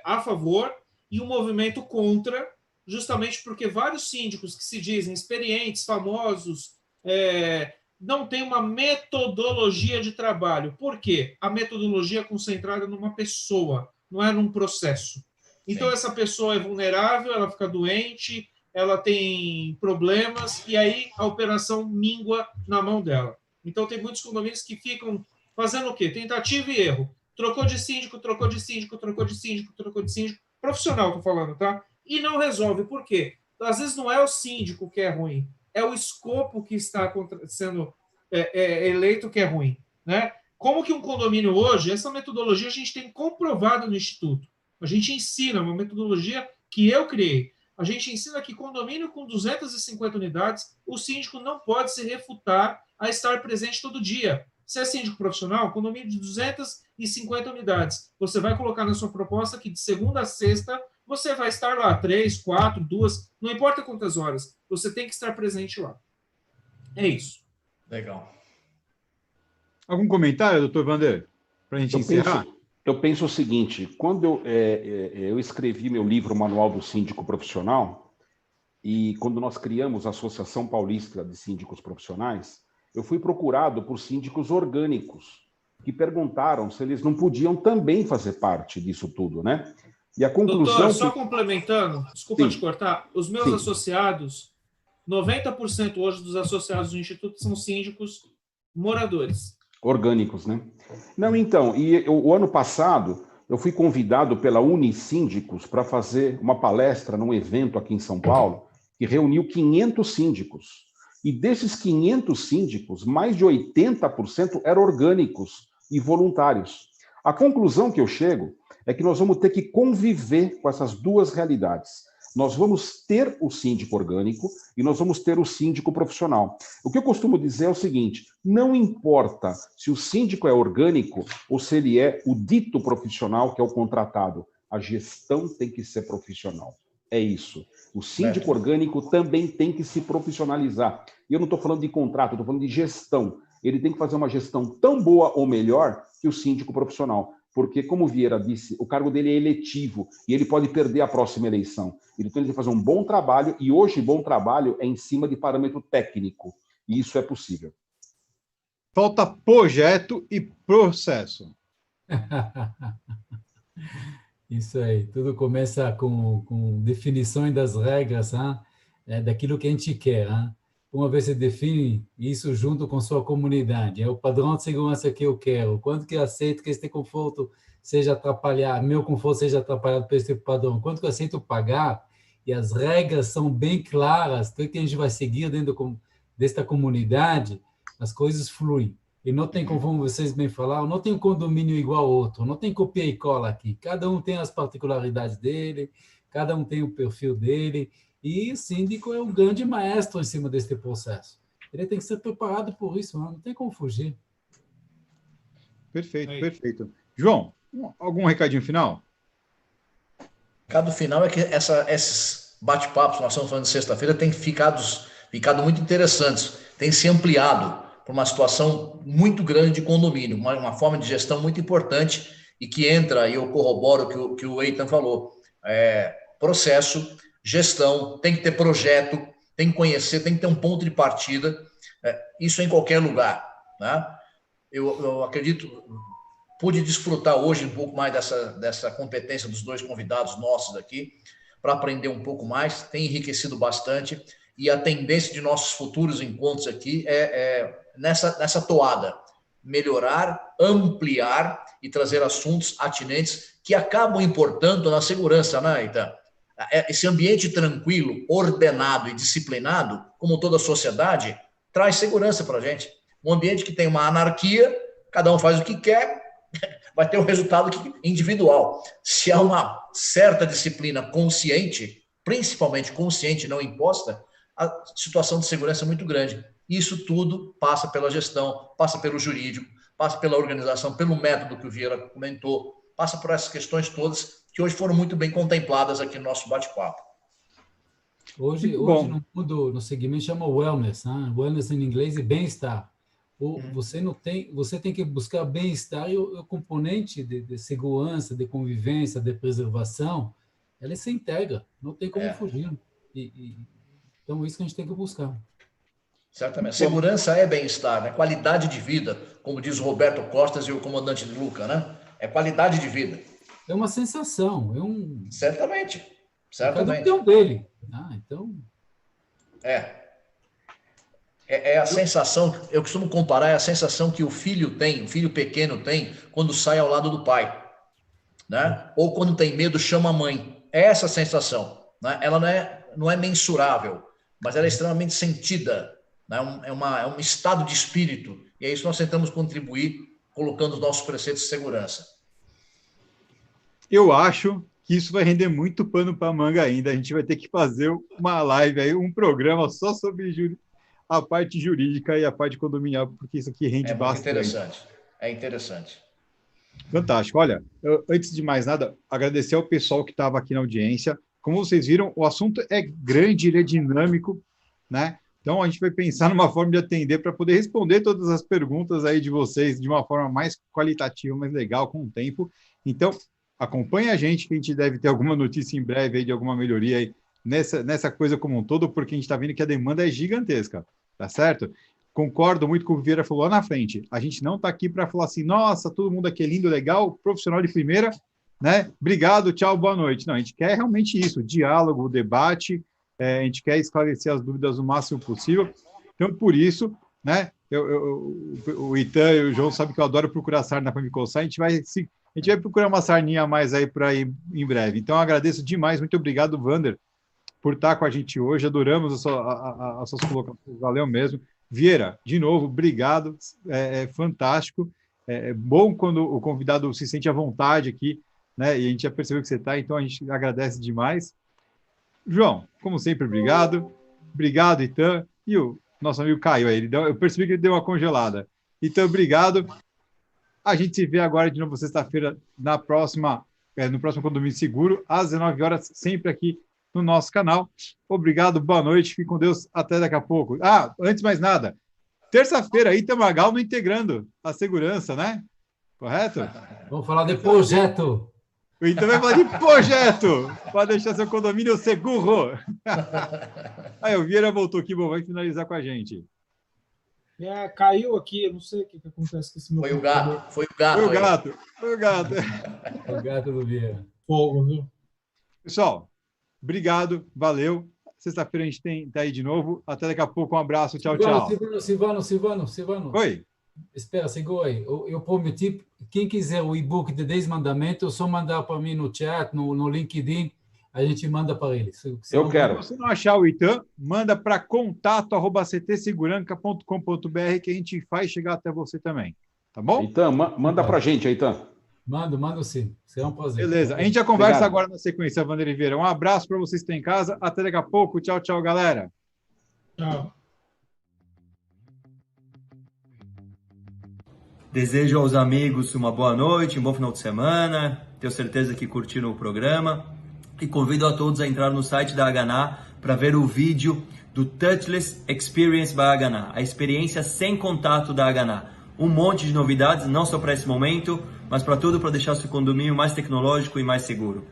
a favor e um movimento contra, justamente porque vários síndicos que se dizem experientes, famosos, não têm uma metodologia de trabalho. Por quê? A metodologia é concentrada numa pessoa, não é num processo. Então, essa pessoa é vulnerável, ela fica doente, ela tem problemas, e aí a operação mingua na mão dela. Então, tem muitos condomínios que ficam fazendo o quê? Tentativa e erro. Trocou de síndico, trocou de síndico, trocou de síndico, trocou de síndico. Profissional, estou falando, tá? E não resolve. Por quê? Às vezes não é o síndico que é ruim, é o escopo que está sendo eleito que é ruim, né? Como que um condomínio hoje, essa metodologia a gente tem comprovado no Instituto. A gente ensina uma metodologia que eu criei. A gente ensina que condomínio com 250 unidades, o síndico não pode se refutar a estar presente todo dia. Se é síndico profissional, condomínio de 250 unidades, você vai colocar na sua proposta que de segunda a sexta você vai estar lá 3, 4, 2, não importa quantas horas, você tem que estar presente lá. É isso. Legal. Algum comentário, doutor Vander, para a gente encerrar? Eu penso o seguinte, quando eu escrevi meu livro, Manual do Síndico Profissional, e quando nós criamos a Associação Paulista de Síndicos Profissionais, eu fui procurado por síndicos orgânicos, que perguntaram se eles não podiam também fazer parte disso tudo, né? E a conclusão... Doutor, só complementando, desculpa te cortar, os meus associados, 90% hoje dos associados do Instituto são síndicos moradores. Orgânicos, né? Não, então, o ano passado eu fui convidado pela Unisíndicos para fazer uma palestra num evento aqui em São Paulo, que reuniu 500 síndicos. E desses 500 síndicos, mais de 80% eram orgânicos e voluntários. A conclusão que eu chego é que nós vamos ter que conviver com essas duas realidades. Nós vamos ter o síndico orgânico e nós vamos ter o síndico profissional. O que eu costumo dizer é o seguinte, não importa se o síndico é orgânico ou se ele é o dito profissional, que é o contratado. A gestão tem que ser profissional. É isso. O síndico orgânico também tem que se profissionalizar. E eu não estou falando de contrato, eu estou falando de gestão. Ele tem que fazer uma gestão tão boa ou melhor que o síndico profissional. Porque, como o Vieira disse, o cargo dele é eletivo e ele pode perder a próxima eleição. Então, ele tem que fazer um bom trabalho e hoje, bom trabalho é em cima de parâmetro técnico. E isso é possível. Falta projeto e processo. Isso aí. Tudo começa com definições das regras, daquilo que a gente quer. Uma vez você define isso junto com sua comunidade, é o padrão de segurança que eu quero, quanto que eu aceito que este conforto seja atrapalhado, meu conforto seja atrapalhado por esse padrão, quanto que eu aceito pagar, e as regras são bem claras, tudo que a gente vai seguir dentro desta comunidade, as coisas fluem. E não tem, como vocês bem falaram, não tem um condomínio igual ao outro, não tem copia e cola aqui, cada um tem as particularidades dele, cada um tem o perfil dele, e o síndico é um grande maestro em cima desse processo. Ele tem que ser preparado por isso, não tem como fugir. Perfeito, perfeito. João, algum recadinho final? O recado final é que esses bate-papos, nós estamos falando de sexta-feira, têm ficado muito interessantes, têm se ampliado para uma situação muito grande de condomínio, uma forma de gestão muito importante e que entra, e eu corroboro o que o Eitan falou, processo, gestão, tem que ter projeto, tem que conhecer, tem que ter um ponto de partida, isso em qualquer lugar, né? eu acredito, pude desfrutar hoje um pouco mais dessa competência dos dois convidados nossos aqui, para aprender um pouco mais, tem enriquecido bastante, e a tendência de nossos futuros encontros aqui é nessa toada, melhorar, ampliar e trazer assuntos atinentes que acabam importando na segurança, né, Ita? Esse ambiente tranquilo, ordenado e disciplinado, como toda a sociedade, traz segurança para a gente. Um ambiente que tem uma anarquia, cada um faz o que quer, vai ter um resultado individual. Se há uma certa disciplina consciente, principalmente consciente, não imposta, a situação de segurança é muito grande. Isso tudo passa pela gestão, passa pelo jurídico, passa pela organização, pelo método que o Vieira comentou, passa por essas questões todas que hoje foram muito bem contempladas aqui no nosso bate-papo. Hoje no mundo, no segmento chama wellness, né? Wellness em inglês e bem-estar. Você tem que buscar bem-estar e o componente de segurança, de convivência, de preservação, ela se integra, não tem como fugir. Então, isso que a gente tem que buscar. Certamente. Segurança é bem-estar, né? Qualidade de vida, como diz o Roberto Costas e o comandante Luca, né? É qualidade de vida. É uma sensação, Certamente. Cada um tem um dele. Então... É a sensação, eu costumo comparar, é a sensação que o filho pequeno tem, quando sai ao lado do pai, né? Ou quando tem medo, chama a mãe. É essa sensação, né? Ela não é mensurável, mas ela é extremamente sentida, né? É um estado de espírito, e é isso que nós tentamos contribuir, colocando os nossos preceitos de segurança. Eu acho que isso vai render muito pano para manga ainda. A gente vai ter que fazer uma live aí, um programa só sobre a parte jurídica e a parte condominial, porque isso aqui rende bastante. É interessante. Fantástico. Olha, antes de mais nada, agradecer ao pessoal que estava aqui na audiência. Como vocês viram, o assunto é grande, ele é dinâmico, né? Então, a gente vai pensar numa forma de atender para poder responder todas as perguntas aí de vocês de uma forma mais qualitativa, mais legal, com o tempo. Então, acompanhe a gente, que a gente deve ter alguma notícia em breve aí de alguma melhoria aí nessa coisa como um todo, porque a gente está vendo que a demanda é gigantesca, tá certo? Concordo muito com o que o Vieira falou lá na frente. A gente não está aqui para falar assim, nossa, todo mundo aqui é lindo, legal, profissional de primeira, né? Obrigado, tchau, boa noite. Não, a gente quer realmente isso, o diálogo, o debate, a gente quer esclarecer as dúvidas o máximo possível. Então, por isso, né? O Itan e o João sabem que eu adoro procurar sarna para me coçar, a gente vai procurar uma sarninha a mais aí para ir em breve. Então, eu agradeço demais, muito obrigado, Wander, por estar com a gente hoje, adoramos as suas colocações, valeu mesmo. Vieira, de novo, obrigado, é fantástico, é bom quando o convidado se sente à vontade aqui, né, e a gente já percebeu que você está, então a gente agradece demais. João, como sempre, obrigado, Itan, e o nosso amigo Caio, eu percebi que ele deu uma congelada. Então, obrigado, a gente se vê agora de novo sexta-feira no próximo Condomínio Seguro, às 19 horas, sempre aqui no nosso canal. Obrigado, boa noite, fique com Deus, até daqui a pouco. Antes de mais nada, terça-feira, Itan Magal no Integrando a Segurança, né? Correto? Vamos falar de projeto. O Itan vai falar de projeto, para deixar seu condomínio seguro. Aí, o Vieira voltou aqui, bom, vai finalizar com a gente. Caiu aqui, eu não sei o que acontece com esse meu computador. Foi o gato. O gato do Vieira. Fogo, viu? Pessoal, obrigado, valeu. Sexta-feira a gente tá aí de novo. Até daqui a pouco, um abraço, tchau, tchau. Silvano. Oi. Espera, segura aí. Eu prometi, quem quiser o e-book de 10 mandamentos, só mandar para mim no chat, no LinkedIn, a gente manda para ele. Eu quero. Se você não achar o Itan, manda para contato@ctseguranca.com.br que a gente faz chegar até você também. Tá bom? Itan, manda para a gente, Itan. Mando sim. Será um prazer. Beleza. A gente já conversa agora na sequência, Wander Oliveira. Um abraço para vocês que estão em casa. Até daqui a pouco. Tchau, tchau, galera. Tchau. Desejo aos amigos uma boa noite, um bom final de semana. Tenho certeza que curtiram o programa. E convido a todos a entrar no site da Hana para ver o vídeo do Touchless Experience by Hana, a experiência sem contato da Hana. Um monte de novidades, não só para esse momento, mas para tudo, para deixar seu condomínio mais tecnológico e mais seguro.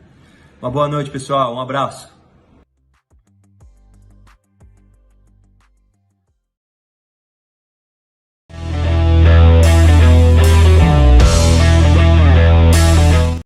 Uma boa noite, pessoal. Um abraço.